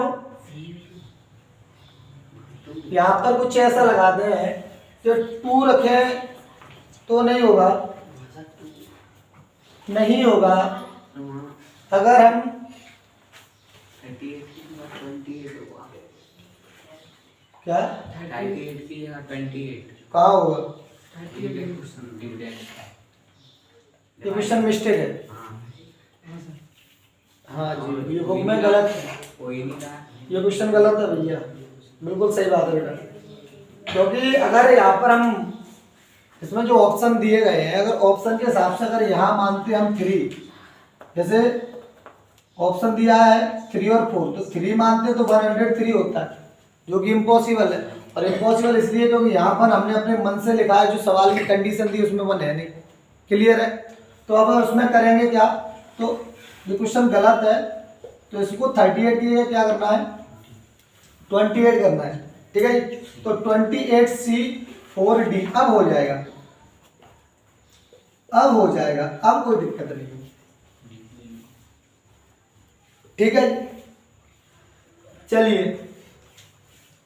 यहां पर कुछ ऐसा लगा दें कि 2 रखें तो नहीं होगा, नहीं होगा। अगर हम 38 की जगह 28 होगा, क्या 38 की जगह 28। कहाँ होगा, क्वेश्चन ये क्वेश्चन मिस्टेक है। हाँ जी, ये बुक में गलत है, कोई नहीं रहा। ये क्वेश्चन गलत है भैया, बिल्कुल सही बात है बेटा। क्योंकि अगर यहाँ पर हम इसमें जो ऑप्शन दिए गए हैं, अगर ऑप्शन के हिसाब से अगर यहाँ मानते हैं हम 3, जैसे ऑप्शन दिया है 3 और 4, तो 3 मानते तो 103 होता है, जो कि इम्पॉसिबल है। और इम्पॉसिबल इसलिए क्योंकि यहाँ पर हमने अपने मन से लिखा है, जो सवाल की कंडीशन दी उसमें 1 है नहीं। क्लियर है। तो अब उसमें करेंगे क्या, तो ये क्वेश्चन गलत है, तो इसको 38 की क्या करना है, 28 करना है। ठीक है जी, तो 28C 4D अब हो जाएगा, अब हो जाएगा, अब कोई दिक्कत नहीं। ठीक है, चलिए।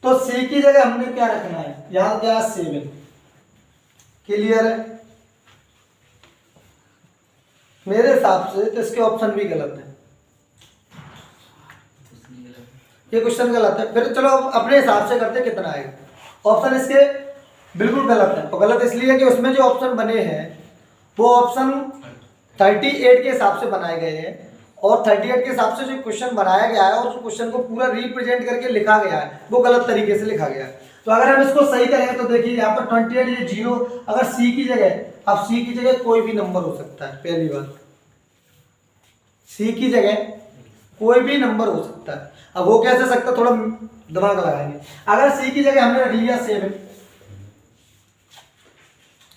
तो C की जगह हमने क्या रखना है, यहां क्या 7। क्लियर है। मेरे हिसाब से तो इसके ऑप्शन भी गलत है, ये क्वेश्चन गलत है। फिर चलो अपने हिसाब से करते कितना आएगा। ऑप्शन इसके बिल्कुल गलत है, और गलत इसलिए कि उसमें जो ऑप्शन बने हैं वो ऑप्शन 38 के हिसाब से बनाए गए हैं, और 38 के हिसाब से जो क्वेश्चन बनाया गया है और जो क्वेश्चन को पूरा रिप्रेजेंट करके लिखा गया है वो गलत तरीके से लिखा गया है। तो अगर हम इसको सही करेंगे तो देखिए यहाँ पर 28 ये 0, अगर C की जगह, अब C की जगह कोई भी नंबर हो सकता है। पहली बात, C की जगह कोई भी नंबर हो सकता है। अब वो कैसे सकता है, थोड़ा दिमाग लगाएंगे। अगर C की जगह हमने रख लिया 7,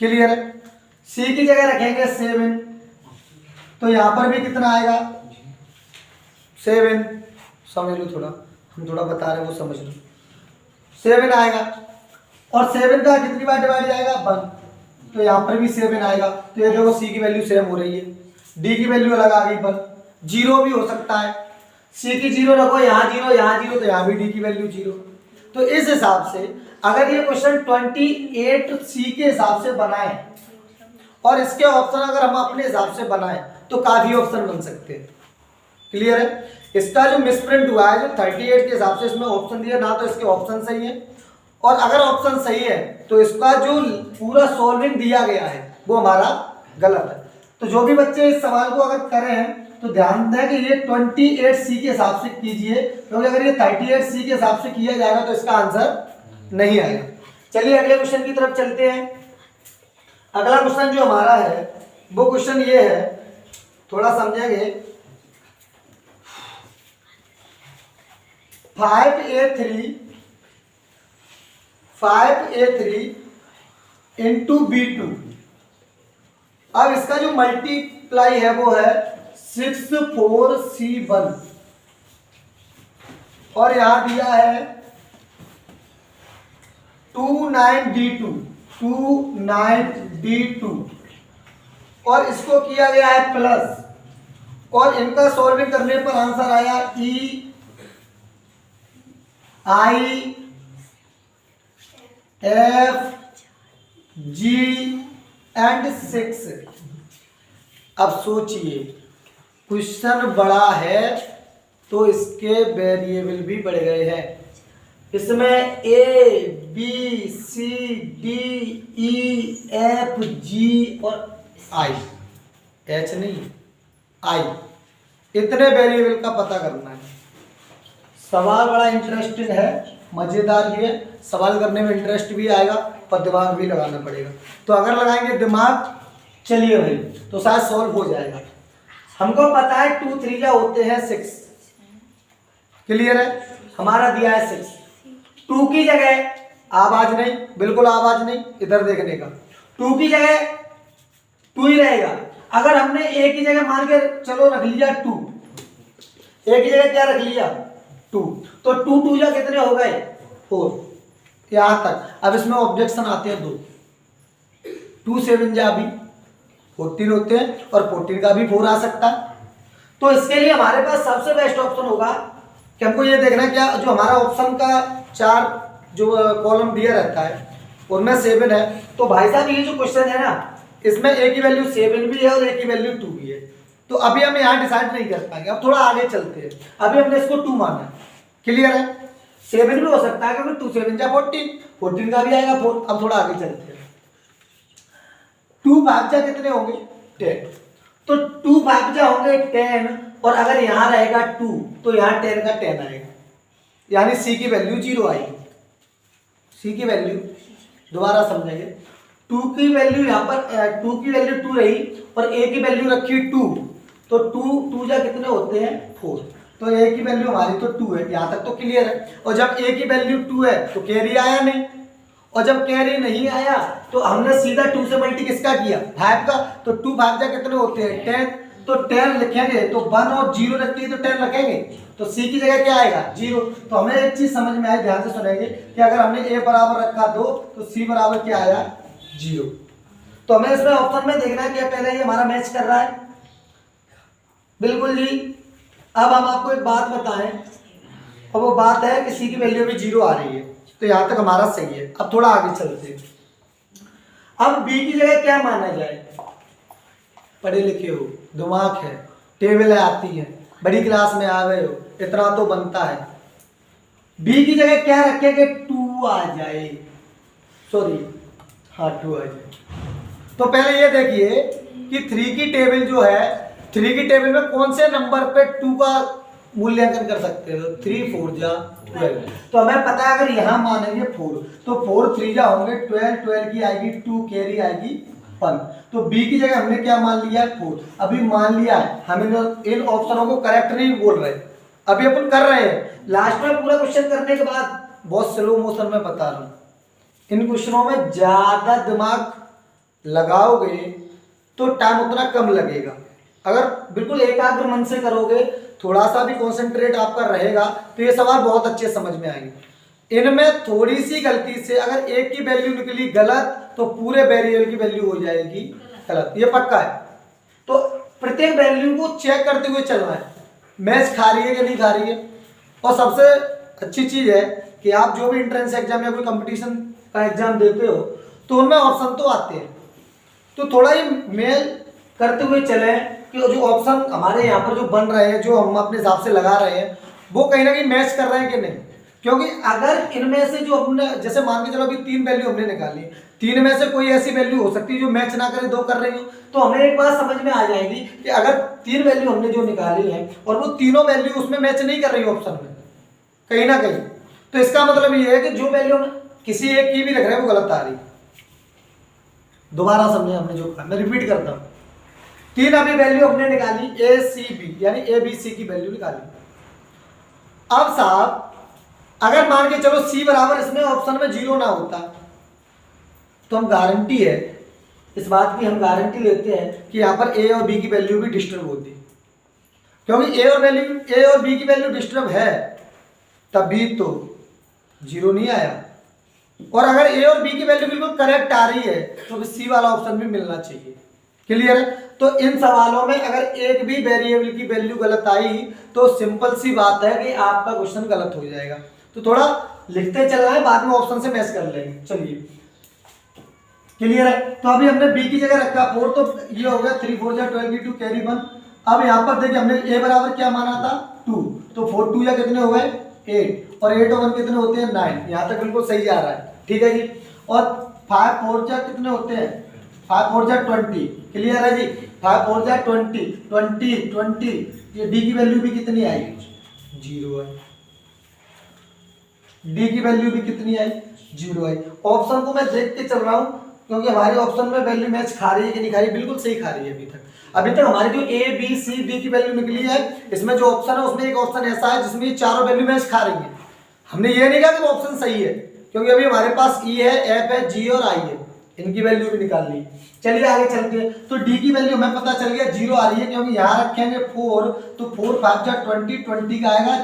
क्लियर है। C की जगह रखेंगे 7, तो यहां पर भी कितना आएगा 7। समझ लो, थोड़ा हम थोड़ा बता रहे हैं वो समझ लो। 7 आएगा, और 7 का कितनी बार डिवाइड जाएगा 1, तो यहाँ पर भी 7 आएगा। तो ये देखो C की वैल्यू सेम हो रही है, D की वैल्यू अलग आ गई, 1। 0 भी हो सकता है, C की 0 रखो, यहाँ 0 यहाँ 0, तो यहाँ भी D की वैल्यू 0। तो इस हिसाब से अगर ये क्वेश्चन 28C के हिसाब से बनाए और इसके ऑप्शन अगर हम अपने हिसाब से बनाए तो काफी ऑप्शन बन सकते हैं। क्लियर है। इसका जो मिसप्रिंट हुआ है, जो 38 के हिसाब से इसमें ऑप्शन दिया ना, तो इसके ऑप्शन सही है, और अगर ऑप्शन सही है तो इसका जो पूरा सॉल्विंग दिया गया है वो हमारा गलत है। तो जो भी बच्चे इस सवाल को अगर करें हैं तो ध्यान दें कि ये 28C के हिसाब से कीजिए, क्योंकि अगर ये 38C के हिसाब से किया जाएगा तो इसका आंसर नहीं आएगा। चलिए अगले क्वेश्चन की तरफ चलते हैं। अगला क्वेश्चन जो हमारा है वो क्वेश्चन ये है, थोड़ा समझेंगे। 5a3 into B2। अब इसका जो मल्टीप्लाई है वो है 64C1 और यहां दिया है 29D2 और इसको किया गया है प्लस, और इनका सॉल्विंग करने पर आंसर आया EIFG6। अब सोचिए क्वेश्चन बड़ा है तो इसके वेरिएबल भी बढ़ गए हैं। इसमें ABCDEFG और I, H नहीं I, इतने वेरिएबल का पता करना है। सवाल बड़ा इंटरेस्टिंग है, मजेदार भी है, सवाल करने में इंटरेस्ट भी आएगा और दिमाग भी लगाना पड़ेगा। तो अगर लगाएंगे दिमाग, चलिए भाई, तो शायद सॉल्व हो जाएगा। हमको पता है 2 3 होते हैं 6, क्लियर है, हमारा दिया है 6। 2 की जगह आवाज नहीं, बिल्कुल आवाज नहीं, इधर देखने का, 2 की जगह 2 ही रहेगा। अगर हमने a की जगह मान के चलो रख लिया 2, a की जगह क्या रख लिया 2, तो 2 2 जा कितने हो गए 4, यहां तक। अब इसमें ऑब्जेक्शन आते हैं 2, 2 7 जा भी 14 होते हैं और 14 का भी 4 आ सकता है। तो इसके लिए हमारे पास सबसे बेस्ट ऑप्शन होगा कि हमको ये देखना है क्या जो हमारा ऑप्शन का 4 जो कॉलम दिया रहता है उनमें 7 है। तो भाई साहब ये जो क्वेश्चन है ना, इसमें a की वैल्यू 7 भी है और a की वैल्यू 2 भी है। तो अभी हम यहाँ डिसाइड नहीं कर पाएंगे, अब थोड़ा आगे चलते हैं। अभी हमने इसको 2 माना है, क्लियर है, 7 भी हो सकता है क्योंकि 2 7 जा 14, 14 का भी आएगा 4। अब थोड़ा आगे चलते हैं। 2 5 जा कितने होंगे 10, तो 2 5 जा होंगे 10, और अगर यहाँ रहेगा 2 तो यहाँ 10 का 10 आएगा, यानी c की वैल्यू 0 आएगी। c की वैल्यू दोबारा समझेंगे, 2 की वैल्यू यहाँ पर 2 की वैल्यू 2 रही और a की वैल्यू रखी 2, तो 2 2 जा कितने होते हैं 4, तो a की वैल्यू हमारी तो 2 है, यहाँ तक तो क्लियर है। और जब a की वैल्यू 2 है तो कैरी आया नहीं, और जब कैरी नहीं आया तो हमने सीधा 2 से मल्टी किसका किया 5 का, तो 2 5 जा कितने होते हैं 10, तो 10 लिखेंगे तो 1 और 0 रखते हैं तो 10 रखेंगे, तो c की जगह क्या आएगा 0। तो हमें एक चीज समझ में आई, ध्यान से सुनेंगे कि अगर हमने a बराबर रखा 2 तो c बराबर क्या आया 0। तो हमें इसमें ऑप्शन में देखना है कि पहले ये हमारा मैच कर रहा है, बिल्कुल जी। अब हम आपको एक बात बताएं, और वो बात है कि c की वैल्यू भी 0 आ रही है, तो यहां तक हमारा सही है। अब थोड़ा आगे चलते हैं। अब b की जगह क्या माना जाए, पढ़े लिखे हो, दिमाग है, टेबल आती है, बड़ी क्लास में आ गए हो, इतना तो बनता है। b की जगह क्या रखेंगे 2 आ जाए, सॉरी हाँ 2 आ जाए। तो पहले ये देखिए कि 3 की टेबल जो है, 3 की टेबल में कौन से नंबर पे 2 का मूल्यांकन कर सकते हो, 3 4 जा 12। तो हमें पता है अगर यहाँ मानेंगे 4 तो 4 3 जा होंगे 12, 12 की आएगी 2, कैरी आएगी 1। तो b की जगह हमने क्या मान लिया 4। अभी मान लिया है, हम इन ऑप्शनों को करेक्ट नहीं बोल रहे, अभी अपन कर रहे हैं। लास्ट में पूरा क्वेश्चन करने के बाद बहुत स्लो मोशन में बता रहा हूँ, इन क्वेश्चनों में ज्यादा दिमाग लगाओगे तो टाइम उतना कम लगेगा। अगर बिल्कुल एकाग्र मन से करोगे, थोड़ा सा भी कंसंट्रेट आपका रहेगा तो ये सवाल बहुत अच्छे समझ में आएंगे। इनमें थोड़ी सी गलती से अगर एक की वैल्यू निकली गलत तो पूरे वेरिएबल की वैल्यू हो जाएगी गलत, ये पक्का है। तो प्रत्येक वैल्यू को चेक करते हुए चलना है, मैच खा रही है कि नहीं खा रही है। और सबसे अच्छी चीज है कि आप जो भी एंट्रेंस एग्जाम या कोई कंपटीशन का एग्जाम देते हो तो उनमें ऑप्शन तो आते हैं, तो थोड़ा ही मेल करते हुए चले कि जो ऑप्शन हमारे यहाँ पर जो बन रहे हैं, जो हम अपने हिसाब से लगा रहे हैं, वो कहीं ना कहीं मैच कर रहे हैं कि नहीं। क्योंकि अगर इनमें से जो हमने, जैसे मान के चलो अभी 3 वैल्यू हमने निकाली, 3 में से कोई ऐसी वैल्यू हो सकती है जो मैच ना करे, 2 कर रही हो, तो हमें एक बात समझ में आ जाएगी कि अगर 3 वैल्यू हमने जो निकाली है और वो तीनों वैल्यू उसमें मैच नहीं कर रही ऑप्शन में कहीं ना कहीं, तो इसका मतलब ये है कि जो वैल्यू किसी एक की भी रख रहे हैं वो गलत आ रही। दोबारा समझे हमने जो कहा, मैं रिपीट करता हूँ। 3 अभी वैल्यू हमने निकाली ए सी बी, यानी ए बी सी की वैल्यू निकाली। अब साहब अगर मान के चलो सी बराबर इसमें ऑप्शन में 0 ना होता तो हम गारंटी है इस बात की, हम गारंटी लेते हैं कि यहाँ पर ए और बी की वैल्यू भी डिस्टर्ब होती, क्योंकि ए और बी की वैल्यू डिस्टर्ब है तभी तो 0 नहीं आया। और अगर ए और बी की वैल्यू बिल्कुल करेक्ट आ रही है तो सी वाला ऑप्शन भी मिलना चाहिए। क्लियर है? तो इन सवालों में अगर एक भी वेरिएबल की वैल्यू गलत आई तो सिंपल सी बात है कि आपका क्वेश्चन गलत हो जाएगा। तो थोड़ा लिखते चलना है, बाद में ऑप्शन से मैच कर लेंगे। चलिए क्लियर है? तो अभी हमने बी की जगह रखा 4, तो ये हो गया 3 4 12 2 कैरी 1। अब यहाँ पर देखिए हमने ए बराबर क्या माना था 2, तो 4 2 या कितने हो गए 8, और 8 और 1 कितने होते हैं 9। यहाँ तक बिल्कुल सही जा रहा है, ठीक है जी। और 5 4 जा कितने होते हैं 5 4 जा 20। क्लियर है जी? 5 4 जा 20, ये डी की वैल्यू भी कितनी आई 0 है। डी की वैल्यू भी कितनी आई 0 आई। ऑप्शन को मैं देख के चल रहा हूँ क्योंकि हमारे ऑप्शन में वैल्यू मैच खा रही है कि नहीं खा रही, बिल्कुल सही खा रही है। अभी तक हमारी जो ए बी सी डी की वैल्यू निकली है, इसमें जो ऑप्शन है उसमें एक ऑप्शन ऐसा है जिसमें ये चारों वैल्यू मैच खा रही है। हमने ये नहीं कहा कि वो ऑप्शन सही है, क्योंकि अभी हमारे पास ई है, एफ है, जी और आई है, इनकी वैल्यू भी निकाल ली। चलिए आगे चलते हैं। तो डी की वैल्यू हमें पता चल गया 0 आ रही है, क्योंकि यहाँ रखेंगे 4, तो 4 5 जा 20 का आएगा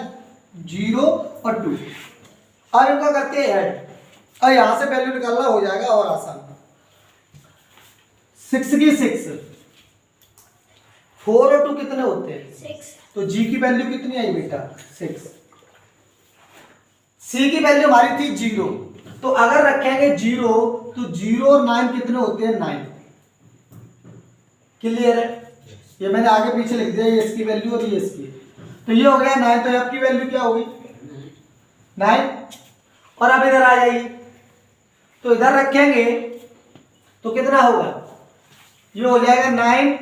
0 और 2। अब इनका करते हैं ऐड, और यहाँ से वैल्यू निकालना हो जाएगा और आसान। 6 की 6, 4 और 2 कितने होते हैं 6। तो जी की वैल्यू कितनी आई बेटा 6। सी की वैल्यू हमारी थी 0, तो अगर रखेंगे 0 तो 0 और 9 कितने होते हैं 9। क्लियर है? ये मैंने आगे पीछे लिख दिया, ये इसकी वैल्यू और ये इसकी, तो ये हो गया 9। तो आपकी वैल्यू क्या होगी 9। और अब इधर आ जाइए, तो इधर रखेंगे तो कितना होगा, ये हो जाएगा 9।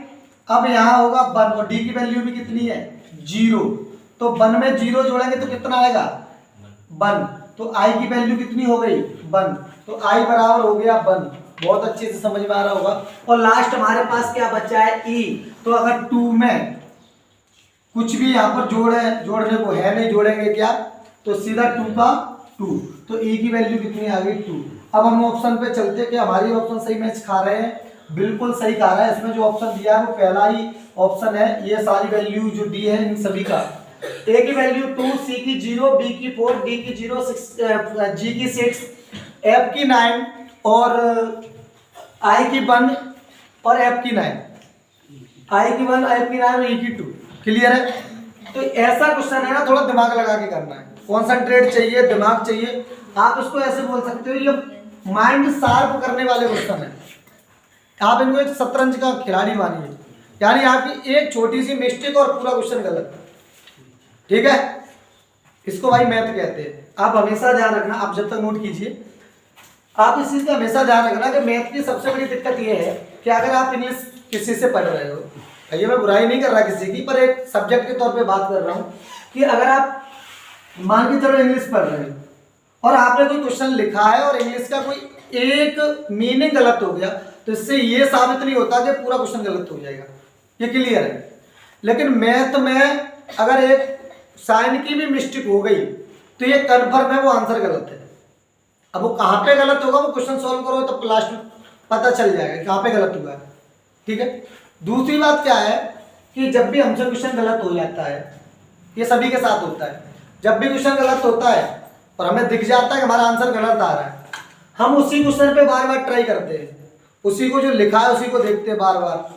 अब यहाँ होगा 1, और डी की वैल्यू भी कितनी है 0, तो 1 में 0 जोड़ेंगे तो कितना आएगा 1, तो आई की वैल्यू कितनी हो गई 1, तो आई बराबर हो गया 1। बहुत अच्छे से समझ में आ रहा होगा। और लास्ट हमारे पास क्या बचा है ई, तो अगर 2 में कुछ भी यहाँ पर जोड़ने को है नहीं, जोड़ेंगे क्या, तो सीधा 2 का 2, तो ई की वैल्यू कितनी आ गई 2। अब हम ऑप्शन पे चलते हैं कि हमारी ऑप्शन सही मैच खा रहे हैं, बिल्कुल सही खा रहा है। इसमें जो ऑप्शन दिया है वो पहला ही ऑप्शन है। ये सारी वैल्यू जो दी है इन सभी का, ए की वैल्यू 2, सी की 0, बी की 4, डी की 0, 6, जी की 6, एफ की 9 और आई की 1 और एफ की 9, आई की 1, एफ की 9 और ई की 2। क्लियर है? तो ऐसा क्वेश्चन है ना, थोड़ा दिमाग लगा के करना है, कॉन्सेंट्रेट चाहिए, दिमाग चाहिए। आप इसको ऐसे बोल सकते हो, ये माइंड शार्प करने वाले क्वेश्चन है। आप इनको एक शतरंज का खिलाड़ी मानिए, यानी आपकी एक छोटी सी मिस्टेक और पूरा क्वेश्चन गलत। ठीक है? इसको भाई मैथ कहते हैं। आप हमेशा ध्यान रखना, आप जब तक नोट कीजिए, आप इस चीज का हमेशा ध्यान रखना कि मैथ की सबसे बड़ी दिक्कत ये है कि अगर आप इंग्लिश किसी से पढ़ रहे हो, ये मैं बुराई नहीं कर रहा किसी की, पर एक सब्जेक्ट के तौर पे बात कर रहा हूँ कि अगर आप मान के चलो इंग्लिश पढ़ रहे हो और आपने कोई क्वेश्चन लिखा है और इंग्लिश का कोई एक मीनिंग गलत हो गया, तो इससे ये साबित नहीं होता कि पूरा क्वेश्चन गलत हो जाएगा। ये क्लियर है? लेकिन मैथ में अगर एक साइन की भी मिस्टेक हो गई तो ये कन्फर्म है वो आंसर गलत है। अब वो कहाँ पे गलत होगा, वो क्वेश्चन सॉल्व करो तो लास्ट में पता चल जाएगा कहाँ पे गलत हुआ है। ठीक है? दूसरी बात क्या है कि जब भी हमसे क्वेश्चन गलत हो जाता है, ये सभी के साथ होता है, जब भी क्वेश्चन गलत होता है और हमें दिख जाता है कि हमारा आंसर गलत आ रहा है, हम उसी क्वेश्चन पे बार बार ट्राई करते हैं, उसी को जो लिखा है उसी को देखते हैं बार बार।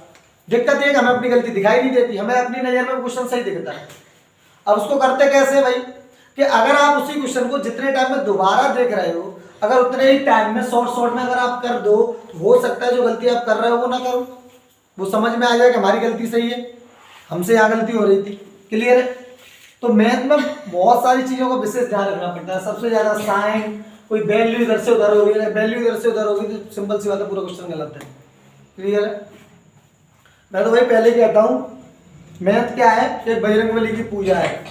दिक्कत ये कि हमें अपनी गलती दिखाई नहीं देती, हमें अपनी नज़र में क्वेश्चन सही दिखता है। अब उसको करते कैसे भाई, कि अगर आप उसी क्वेश्चन को जितने टाइम में दोबारा देख रहे हो, अगर उतने ही टाइम में शॉर्ट में अगर आप कर दो, तो हो सकता है जो गलती आप कर रहे हो वो ना करो, वो समझ में आ जाए कि हमारी गलती सही है, हमसे यहाँ गलती हो रही थी। क्लियर है? तो मैथ में बहुत सारी चीज़ों को विशेष ध्यान रखना पड़ता है। सबसे ज़्यादा साइन, कोई वैल्यू इधर से उधर होगी, वैल्यू इधर से उधर होगी तो सिंपल सी बात है पूरा क्वेश्चन गलत है। क्लियर है? मैं तो वही पहले कहता हूँ, मैथ क्या है, एक बजरंगबली की पूजा है।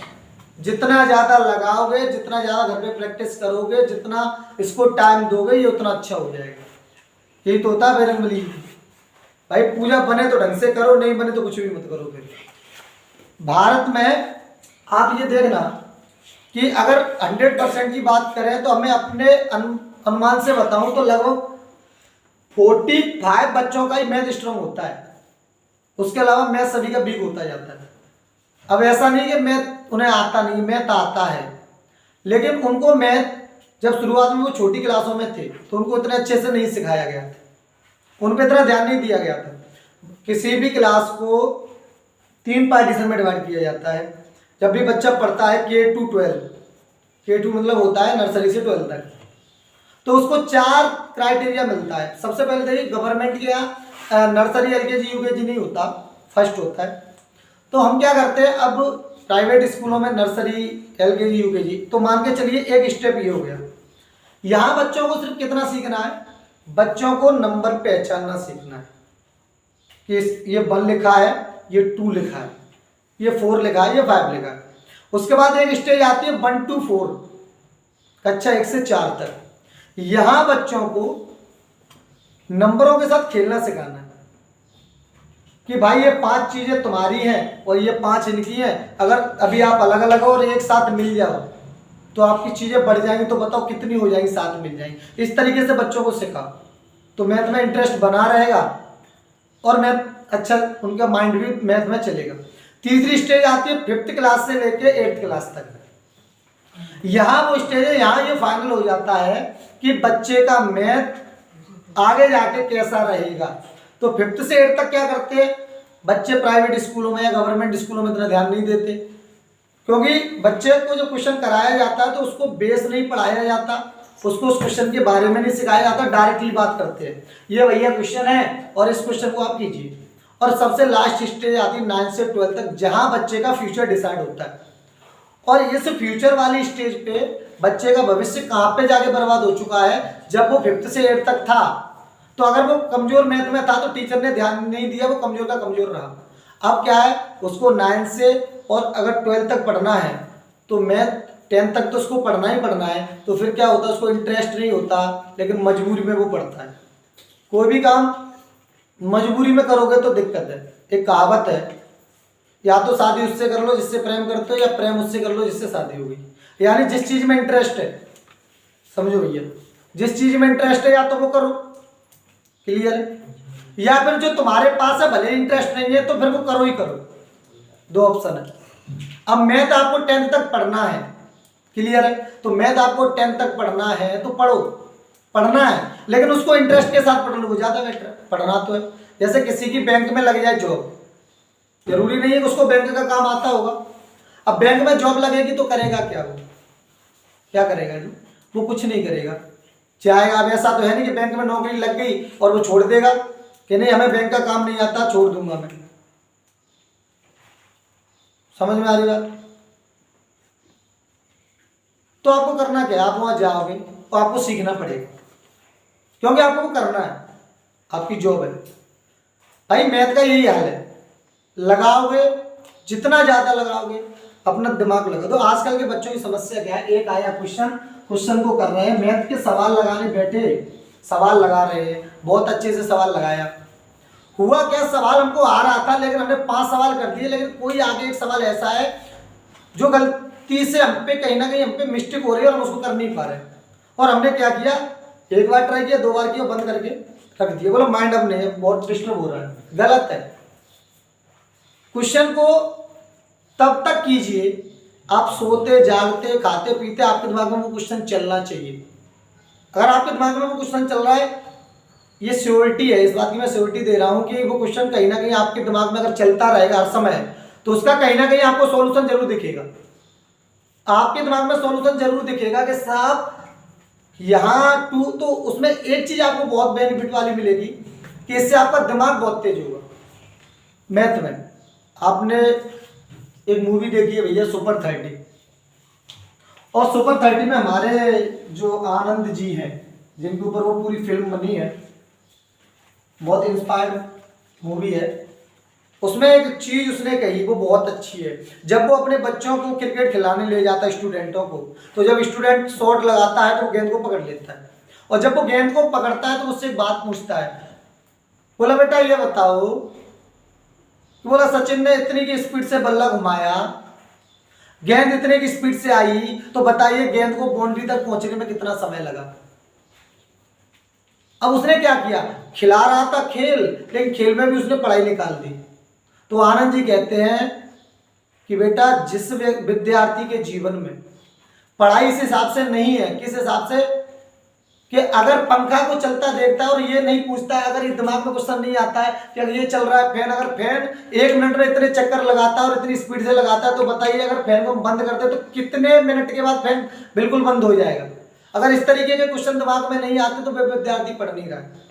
जितना ज़्यादा लगाओगे, जितना ज़्यादा घर पे प्रैक्टिस करोगे, जितना इसको टाइम दोगे, ये उतना अच्छा हो जाएगा। यही तो होता है बजरंग बली। भाई पूजा बने तो ढंग से करो, नहीं बने तो कुछ भी मत करो। फिर भारत में आप ये देखना कि अगर 100% की बात करें तो हमें अपने अनुमान से बताऊं तो लगभग 45 बच्चों का ही मैथ स्ट्रांग होता है। उसके अलावा मैथ सभी का वीक होता जाता है। अब ऐसा नहीं कि मैथ उन्हें आता नहीं, मैथ आता है, लेकिन उनको मैथ जब शुरुआत में वो छोटी क्लासों में थे तो उनको इतने अच्छे से नहीं सिखाया गया था, उन पर इतना ध्यान नहीं दिया गया था। किसी भी क्लास को 3 पार्टीशन में डिवाइड किया जाता है। जब भी बच्चा पढ़ता है K-12, K2 मतलब होता है नर्सरी से 12 तक, तो उसको 4 क्राइटेरिया मिलता है। सबसे पहले देखिए, गवर्नमेंट के यहाँ नर्सरी LKG UKG नहीं होता, फर्स्ट होता है। तो हम क्या करते हैं, अब प्राइवेट स्कूलों में नर्सरी LKG UKG, तो मान के चलिए एक स्टेप ये हो गया। यहाँ बच्चों को सिर्फ कितना सीखना है, बच्चों को नंबर पहचानना सीखना है कि ये 1 लिखा है, ये 2 लिखा है, ये 4 लिखा है, ये 5 लिखा है। उसके बाद एक स्टेज आती है 1 to 4, कक्षा 1 से 4 तक। यहाँ बच्चों को नंबरों के साथ खेलना सिखाना है कि भाई ये 5 चीजें तुम्हारी हैं और ये 5 इनकी हैं। अगर अभी आप अलग अलग हो और एक साथ मिल जाओ तो आपकी चीजें बढ़ जाएंगी, तो बताओ कितनी हो जाएंगी, साथ मिल जाएंगी। इस तरीके से बच्चों को सिखाओ तो मैथ में इंटरेस्ट बना रहेगा और मैथ अच्छा, उनका माइंड भी मैथ में चलेगा। तीसरी स्टेज आती है 5th क्लास से लेके 8th क्लास तक। यहाँ वो स्टेज है, यहाँ ये फाइनल हो जाता है कि बच्चे का मैथ आगे जाके कैसा रहेगा। तो 5th से 8th तक क्या करते हैं बच्चे, प्राइवेट स्कूलों में या गवर्नमेंट स्कूलों में इतना ध्यान नहीं देते, क्योंकि बच्चे को जो क्वेश्चन कराया जाता है तो उसको बेस नहीं पढ़ाया जाता, उसको उस क्वेश्चन के बारे में नहीं सिखाया जाता, डायरेक्टली बात करते हैं, ये भैया क्वेश्चन है और इस क्वेश्चन को आप कीजिए। और सबसे लास्ट स्टेज आती है 9 से 12 तक, जहां बच्चे का फ्यूचर डिसाइड होता है। और इस फ्यूचर वाली स्टेज पे बच्चे का भविष्य कहाँ पे जाके बर्बाद हो चुका है। जब वो 5th से 8th तक था तो अगर वो कमजोर मैथ में था तो टीचर ने ध्यान नहीं दिया, वो कमजोर का कमजोर रहा। अब क्या है, उसको 9 से और अगर 12 तक पढ़ना है तो मैथ 10 तक तो उसको पढ़ना ही पढ़ना है। तो फिर क्या होता है, उसको इंटरेस्ट नहीं होता, लेकिन मजबूरी में वो पढ़ता है। कोई भी काम मजबूरी में करोगे तो दिक्कत है। एक कहावत है, या तो शादी उससे कर लो जिससे प्रेम करते हो, या प्रेम उससे कर लो जिससे शादी होगी। यानी जिस चीज में इंटरेस्ट है, समझो भैया, जिस चीज में इंटरेस्ट है या तो वो करो, क्लियर है, या फिर जो तुम्हारे पास है भले इंटरेस्ट नहीं है तो फिर वो करो ही करो। 2 ऑप्शन है। अब मैथ आपको 10th तक पढ़ना है, क्लियर है, तो मैथ आपको 10th तक पढ़ना है तो पढ़ो, पढ़ना है, लेकिन उसको इंटरेस्ट के साथ पढ़ लो, ज्यादा बेटर। पढ़ना तो है, जैसे किसी की बैंक में लग जाए जॉब, जरूरी नहीं है कि उसको बैंक का काम आता होगा। अब बैंक में जॉब लगेगी तो करेगा क्या, वो क्या करेगा जी, वो कुछ नहीं करेगा, चाहेगा। अब ऐसा तो है नहीं कि बैंक में नौकरी लग गई और वो छोड़ देगा कि नहीं हमें बैंक का काम नहीं आता, छोड़ दूंगा मैं। समझ में आ रही बात। तो आपको करना क्या है, आप वहां जाओगे तो आपको सीखना पड़ेगा, क्योंकि आपको वो करना है, आपकी जॉब है। भाई मैथ का यही हाल है, लगाओगे जितना ज्यादा लगाओगे, अपना दिमाग लगा दो। आजकल के बच्चों की समस्या क्या है, एक आया क्वेश्चन को कर रहे हैं, मैथ के सवाल लगाने बैठे, सवाल लगा रहे हैं, बहुत अच्छे से सवाल लगाया, हुआ क्या, सवाल हमको आ रहा था लेकिन हमने 5 सवाल कर दिए, लेकिन कोई आगे एक सवाल ऐसा है जो गलती से हम पे कहीं ना कहीं हम पे मिस्टेक हो रही है और हम उसको कर नहीं पा रहे। और हमने क्या किया, एक बार ट्राई किया, 2 बार किया, बंद करके रख दिया, बोलो माइंड अब नहीं है, बहुत डिस्टर्ब हो रहा है। गलत है। क्वेश्चन को तब तक कीजिए आप सोते जागते खाते पीते आपके दिमाग में वो क्वेश्चन चलना चाहिए। अगर आपके दिमाग में वो क्वेश्चन चल रहा है, ये श्योरिटी है, इस बात की मैं श्योरिटी दे रहा हूं कि वो क्वेश्चन कहीं ना कहीं आपके दिमाग में अगर चलता रहेगा हर समय, तो उसका कहीं ना कहीं आपको सॉल्यूशन जरूर दिखेगा। आपके दिमाग में सॉल्यूशन जरूर दिखेगा कि साहब यहाँ 2, तो उसमें एक चीज आपको बहुत बेनिफिट वाली मिलेगी कि इससे आपका दिमाग बहुत तेज होगा मैथ में। आपने एक मूवी देखी है भैया सुपर 30, और सुपर 30 में हमारे जो आनंद जी हैं, जिनके ऊपर वो पूरी फिल्म बनी है, बहुत इंस्पायर्ड मूवी है, उसमें एक चीज उसने कही वो बहुत अच्छी है। जब वो अपने बच्चों को क्रिकेट खिलाने ले जाता है स्टूडेंटों को, तो जब स्टूडेंट शॉट लगाता है तो वो गेंद को पकड़ लेता है, और जब वो गेंद को पकड़ता है तो उससे एक बात पूछता है, बोला बेटा ये बताओ, बोला सचिन ने इतनी की स्पीड से बल्ला घुमाया, गेंद इतने की स्पीड से आई, तो बताइए गेंद को बाउंड्री तक पहुंचने में कितना समय लगा। अब उसने क्या किया, खिला रहा था खेल, लेकिन खेल में भी उसने पढ़ाई निकाल दी। तो आनंद जी कहते हैं कि बेटा जिस विद्यार्थी के जीवन में पढ़ाई इस हिसाब से नहीं है, किस हिसाब से कि अगर पंखा को चलता देखता है और ये नहीं पूछता है, अगर ये दिमाग में क्वेश्चन नहीं आता है कि अगर ये चल रहा है फैन, अगर फैन 1 मिनट में इतने चक्कर लगाता है और इतनी स्पीड से लगाता है, तो बताइए अगर फैन को हम बंद करते तो कितने मिनट के बाद फैन बिल्कुल बंद हो जाएगा। अगर इस तरीके के क्वेश्चन दिमाग में नहीं आते तो विद्यार्थी पढ़ नहीं रहा है।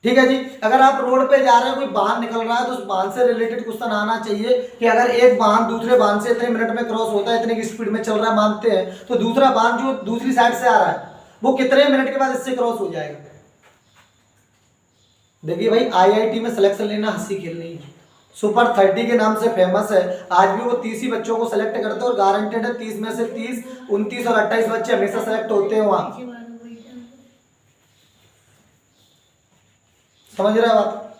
ठीक है जी। अगर आप रोड पे जा रहे हो, कोई वाहन निकल रहा है, तो उस वाहन से रिलेटेड क्वेश्चन आना चाहिए कि अगर एक वाहन दूसरे वाहन से इतने मिनट में क्रॉस होता है, इतने की स्पीड में चल रहा है मानते हैं, तो दूसरा वाहन जो दूसरी साइड से आ रहा है वो कितने मिनट के बाद इससे क्रॉस हो जाएगा। देखिए भाई, आईआईटी में सिलेक्शन लेना हंसी खेल नहीं है। सुपर 30 के नाम से फेमस है, आज भी वो 30 ही बच्चों को सिलेक्ट करते हैं और गारंटेड है 30 में से 30, 29 और 28 बच्चे हमेशा सिलेक्ट होते हैं वहां। समझ रहे हैं बात?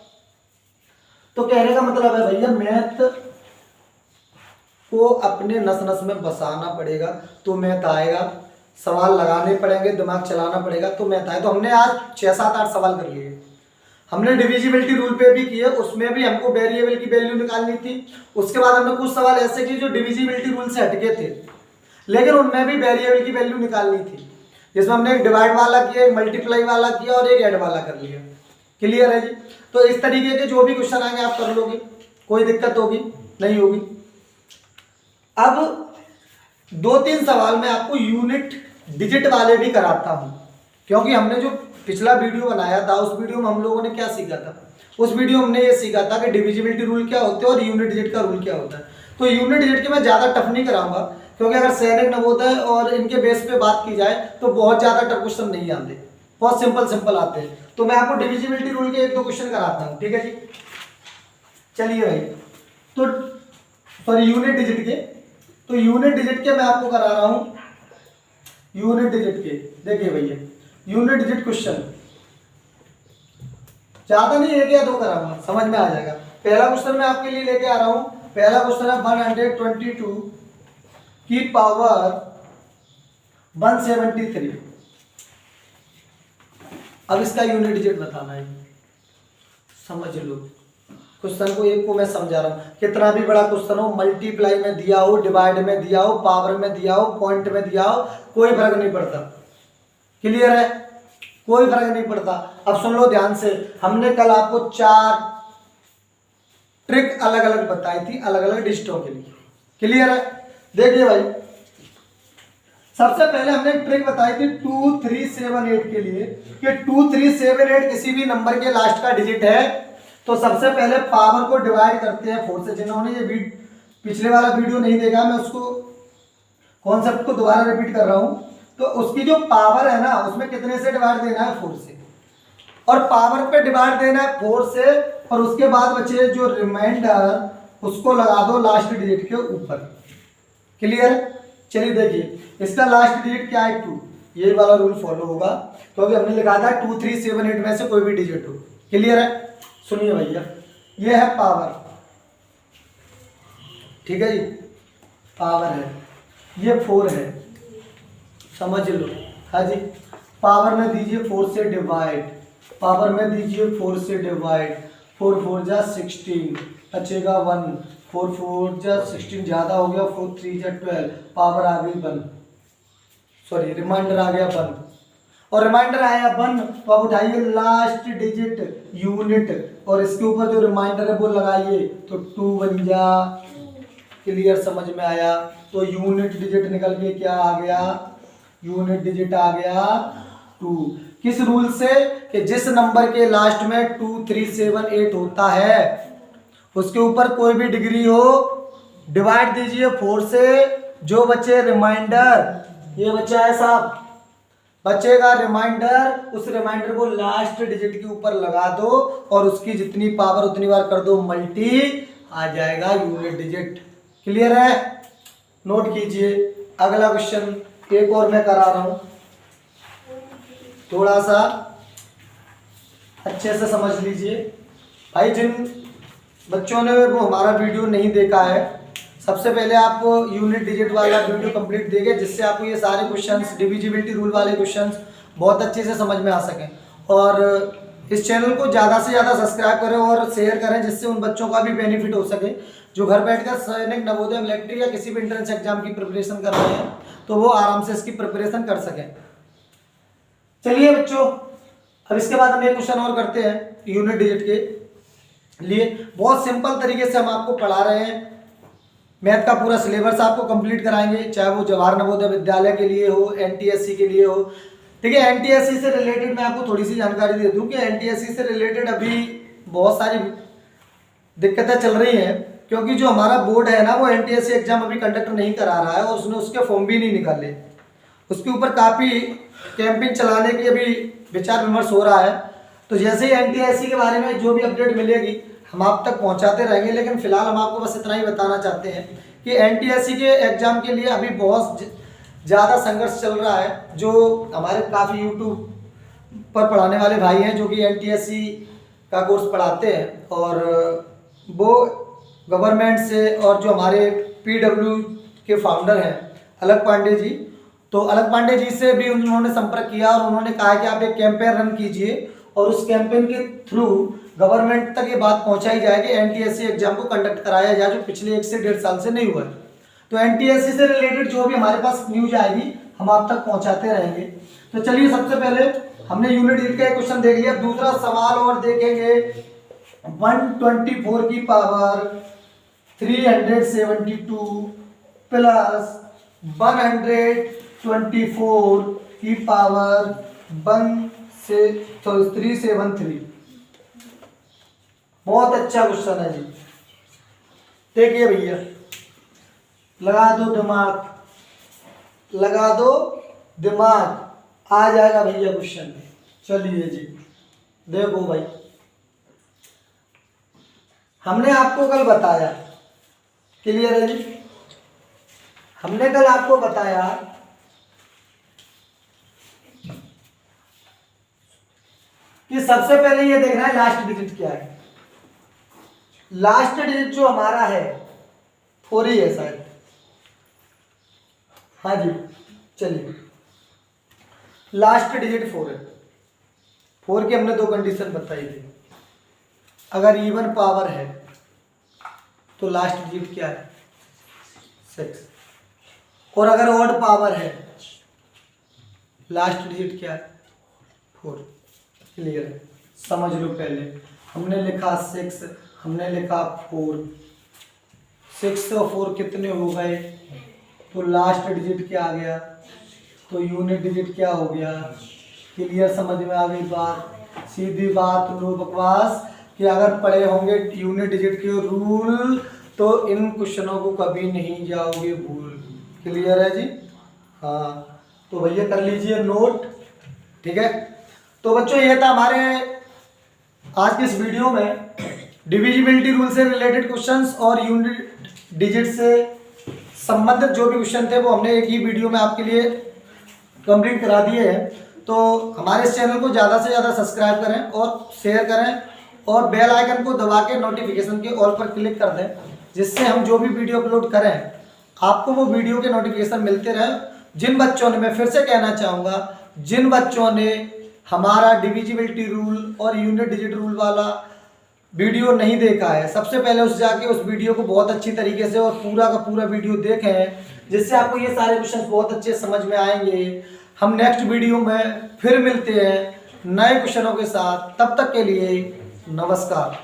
तो कहने का मतलब है भैया मैथ को अपने नस नस में बसाना पड़ेगा तो मैथ आएगा, सवाल लगाने पड़ेंगे, दिमाग चलाना पड़ेगा तो मैथ आए। तो हमने आज 6, 7, 8 सवाल कर लिए। हमने डिविजिबिलिटी रूल पे भी किए, उसमें भी हमको वेरिएबल की वैल्यू निकालनी थी। उसके बाद हमने कुछ सवाल ऐसे किए जो डिविजिबिलिटी रूल से हटके थे, लेकिन उनमें भी वेरिएबल की वैल्यू निकालनी थी, जिसमें हमने एक डिवाइड वाला किया, एक मल्टीप्लाई वाला किया और एक ऐड वाला कर लिया। क्लियर है जी? तो इस तरीके के जो भी क्वेश्चन आएंगे आप कर लोगे, कोई दिक्कत होगी नहीं होगी। अब 2-3 सवाल मैं आपको यूनिट डिजिट वाले भी कराता हूं, क्योंकि हमने जो पिछला वीडियो बनाया था उस वीडियो में हम लोगों ने क्या सीखा था, उस वीडियो में हमने ये सीखा था कि डिविजिबिलिटी रूल क्या होते हैं और यूनिट डिजिट का रूल क्या होता है। तो यूनिट डिजिट के मैं ज़्यादा टफ नहीं कराऊंगा, क्योंकि अगर सैनिक नवोदय और इनके बेस पे बात की जाए तो बहुत ज़्यादा टफ क्वेश्चन नहीं आते, बहुत सिंपल आते हैं। तो मैं आपको डिविजिबिलिटी रूल के 1-2 क्वेश्चन कराता हूँ। ठीक है जी, चलिए भाई। तो सॉरी यूनिट डिजिट के, तो यूनिट डिजिट के मैं आपको करा रहा हूँ यूनिट डिजिट के। देखिए भैया, यूनिट डिजिट क्वेश्चन ज्यादा नहीं, 1 या 2 कराऊंगा, समझ में आ जाएगा। पहला क्वेश्चन मैं आपके लिए लेके आ रहा हूं। पहला क्वेश्चन है 122 की पावर 173। अब इसका यूनिट डिजिट बताना है, समझ लो। क्वेश्चन को एक को मैं समझा रहा हूँ, कितना भी बड़ा क्वेश्चन हो, मल्टीप्लाई में दिया हो, डिवाइड में दिया हो, पावर में दिया हो, पॉइंट में दिया हो, कोई फर्क नहीं पड़ता। क्लियर है? कोई फर्क नहीं पड़ता। अब सुन लो ध्यान से, हमने कल आपको 4 ट्रिक अलग अलग बताई थी, अलग अलग डिजिटों के लिए। क्लियर है? देखिए भाई, सबसे पहले हमने एक ट्रिक बताई थी 2378 के लिए कि 2378 किसी भी नंबर के लास्ट का डिजिट है, तो सबसे पहले पावर को डिवाइड करते हैं 4 से। जिन्होंने ये पिछले वाला वीडियो नहीं देखा, मैं उसको कॉन्सेप्ट को दोबारा रिपीट कर रहा हूं। तो उसकी जो पावर है ना, उसमें कितने से डिवाइड देना है? 4 से। और पावर पे डिवाइड देना है 4 से, और उसके बाद बचे जो रिमाइंडर उसको लगा दो लास्ट डिजिट के ऊपर। क्लियर? चलिए देखिए, इसका लास्ट डिजिट क्या है? 2। ये वाला रूल फॉलो होगा, क्योंकि हमने लिखा था 2378 में से कोई भी डिजिट हो। क्लियर है? सुनिए भैया, ये है पावर, ठीक है जी, पावर है, ये 4 है, समझ लो। हाँ जी, पावर में दीजिए 4 से डिवाइड, पावर में दीजिए 4 से डिवाइड, 4 4 जा 16, बचेगा 1, 4 4 जा 16 ज़्यादा हो गया, 4 3 जा 12, पावर आ गई 1, सॉरी रिमाइंडर आ गया 1, और रिमाइंडर आया 1, तो अब उठाइए लास्ट डिजिट यूनिट और इसके ऊपर जो रिमाइंडर है वो लगाइए, तो 2 बन जा। क्लियर? समझ में आया? तो यूनिट डिजिट निकल के क्या आ गया? यूनिट डिजिट आ गया 2। किस रूल से? कि जिस नंबर के लास्ट में 2378 होता है उसके ऊपर कोई भी डिग्री हो, डिवाइड दीजिए 4 से, जो बचे रिमाइंडर, ये बचा है साहब, बचेगा रिमाइंडर, उस रिमाइंडर को लास्ट डिजिट के ऊपर लगा दो और उसकी जितनी पावर उतनी बार कर दो मल्टी, आ जाएगा यूनिट डिजिट। क्लियर है? नोट कीजिए। अगला क्वेश्चन एक और मैं करा रहा हूं, थोड़ा सा अच्छे से समझ लीजिए भाई। जिन बच्चों ने वो हमारा वीडियो नहीं देखा है, सबसे पहले आप यूनिट डिजिट वाला वीडियो कंप्लीट देंगे, जिससे आपको ये सारे क्वेश्चंस, डिविजिबिलिटी रूल वाले क्वेश्चंस बहुत अच्छे से समझ में आ सकें। और इस चैनल को ज़्यादा से ज़्यादा सब्सक्राइब करें और शेयर करें, जिससे उन बच्चों का भी बेनिफिट हो सके जो घर बैठकर सैनिक, नवोदय, मिलिट्री या किसी भी एंट्रेंस एग्जाम की प्रिपरेशन कर रहे हैं, तो वो आराम से इसकी प्रिपरेशन कर सकें। चलिए बच्चों, अब इसके बाद हम एक क्वेश्चन और करते हैं यूनिट डिजिट के लिए। बहुत सिंपल तरीके से हम आपको पढ़ा रहे हैं। मैथ का पूरा सिलेबस आपको कंप्लीट कराएंगे, चाहे वो जवाहर नवोदय विद्यालय के लिए हो, एनटीएससी के लिए हो। ठीक है, एनटीएससी से रिलेटेड मैं आपको थोड़ी सी जानकारी दे दूं कि एनटीएससी से रिलेटेड अभी बहुत सारी दिक्कतें चल रही हैं, क्योंकि जो हमारा बोर्ड है ना, वो एनटीएससी एग्जाम अभी कंडक्ट नहीं करा रहा है और उसने उसके फॉर्म भी नहीं निकाले। उसके ऊपर काफ़ी कैंपेन चलाने की अभी विचार विमर्श हो रहा है। तो जैसे ही एनटीएससी के बारे में जो भी अपडेट मिलेगी हम आप तक पहुंचाते रहेंगे, लेकिन फिलहाल हम आपको बस इतना ही बताना चाहते हैं कि एनटीएससी के एग्जाम के लिए अभी बहुत ज़्यादा संघर्ष चल रहा है। जो हमारे काफ़ी यूट्यूब पर पढ़ाने वाले भाई हैं जो कि एनटीएससी का कोर्स पढ़ाते हैं, और वो गवर्नमेंट से, और जो हमारे पीडब्ल्यू के फाउंडर हैं अलग पांडे जी, तो अलग पांडे जी से भी उन्होंने संपर्क किया और उन्होंने कहा कि आप एक कैंपेन रन कीजिए और उस कैंपेन के थ्रू गवर्नमेंट तक ये बात पहुंचाई जाए कि एनटीएससी एग्जाम को कंडक्ट कराया जाए, जो पिछले 1 से 1.5 साल से नहीं हुआ है। तो एनटीएससी से रिलेटेड जो भी हमारे पास न्यूज आएगी हम आप तक पहुंचाते रहेंगे। तो चलिए, सबसे पहले हमने यूनिट डिजिट का एक क्वेश्चन देख लिया। दूसरा सवाल और देखेंगे। 124 की पावर 372 प्लस 124 की पावर 373। बहुत अच्छा क्वेश्चन है जी। देखिए भैया, लगा दो दिमाग, लगा दो दिमाग, आ जाएगा भैया क्वेश्चन। चलिए जी, देखो भाई, हमने आपको कल बताया, क्लियर है जी, हमने कल आपको बताया कि सबसे पहले ये देखना है लास्ट डिजिट क्या है। लास्ट डिजिट जो हमारा है 4 ही है शायद। हाँ जी, चलिए, लास्ट डिजिट 4 है। 4 की हमने 2 कंडीशन बताई थी। अगर इवन पावर है तो लास्ट डिजिट क्या है? 6। और अगर ऑड पावर है लास्ट डिजिट क्या है? 4। क्लियर है? समझ लो। पहले हमने लिखा 6, हमने लिखा 4। 6 और 4 कितने हो गए? तो लास्ट डिजिट क्या आ गया? तो यूनिट डिजिट क्या हो गया? क्लियर? समझ में आ गई बात? सीधी बात, नो बकवास। कि अगर पढ़े होंगे यूनिट डिजिट के रूल तो इन क्वेश्चनों को कभी नहीं जाओगे भूल। क्लियर है जी? हाँ, तो भैया कर लीजिए नोट। ठीक है, तो बच्चों ये था हमारे आज के इस वीडियो में डिविजिबिलिटी रूल से रिलेटेड क्वेश्चंस और यूनिट डिजिट से संबंधित जो भी क्वेश्चन थे वो हमने एक ही वीडियो में आपके लिए कंप्लीट करा दिए हैं। तो हमारे इस चैनल को ज़्यादा से ज़्यादा सब्सक्राइब करें और शेयर करें और बेल आइकन को दबा के नोटिफिकेशन के ऑल पर क्लिक कर दें, जिससे हम जो भी वीडियो अपलोड करें आपको वो वीडियो के नोटिफिकेशन मिलते रहे। जिन बच्चों ने, मैं फिर से कहना चाहूँगा, जिन बच्चों ने हमारा डिविजिबिलिटी रूल और यूनिट डिजिट रूल वाला वीडियो नहीं देखा है, सबसे पहले उस जाके उस वीडियो को बहुत अच्छी तरीके से और पूरा का पूरा वीडियो देखें, जिससे आपको ये सारे क्वेश्चन बहुत अच्छे समझ में आएंगे। हम नेक्स्ट वीडियो में फिर मिलते हैं नए क्वेश्चनों के साथ। तब तक के लिए नमस्कार।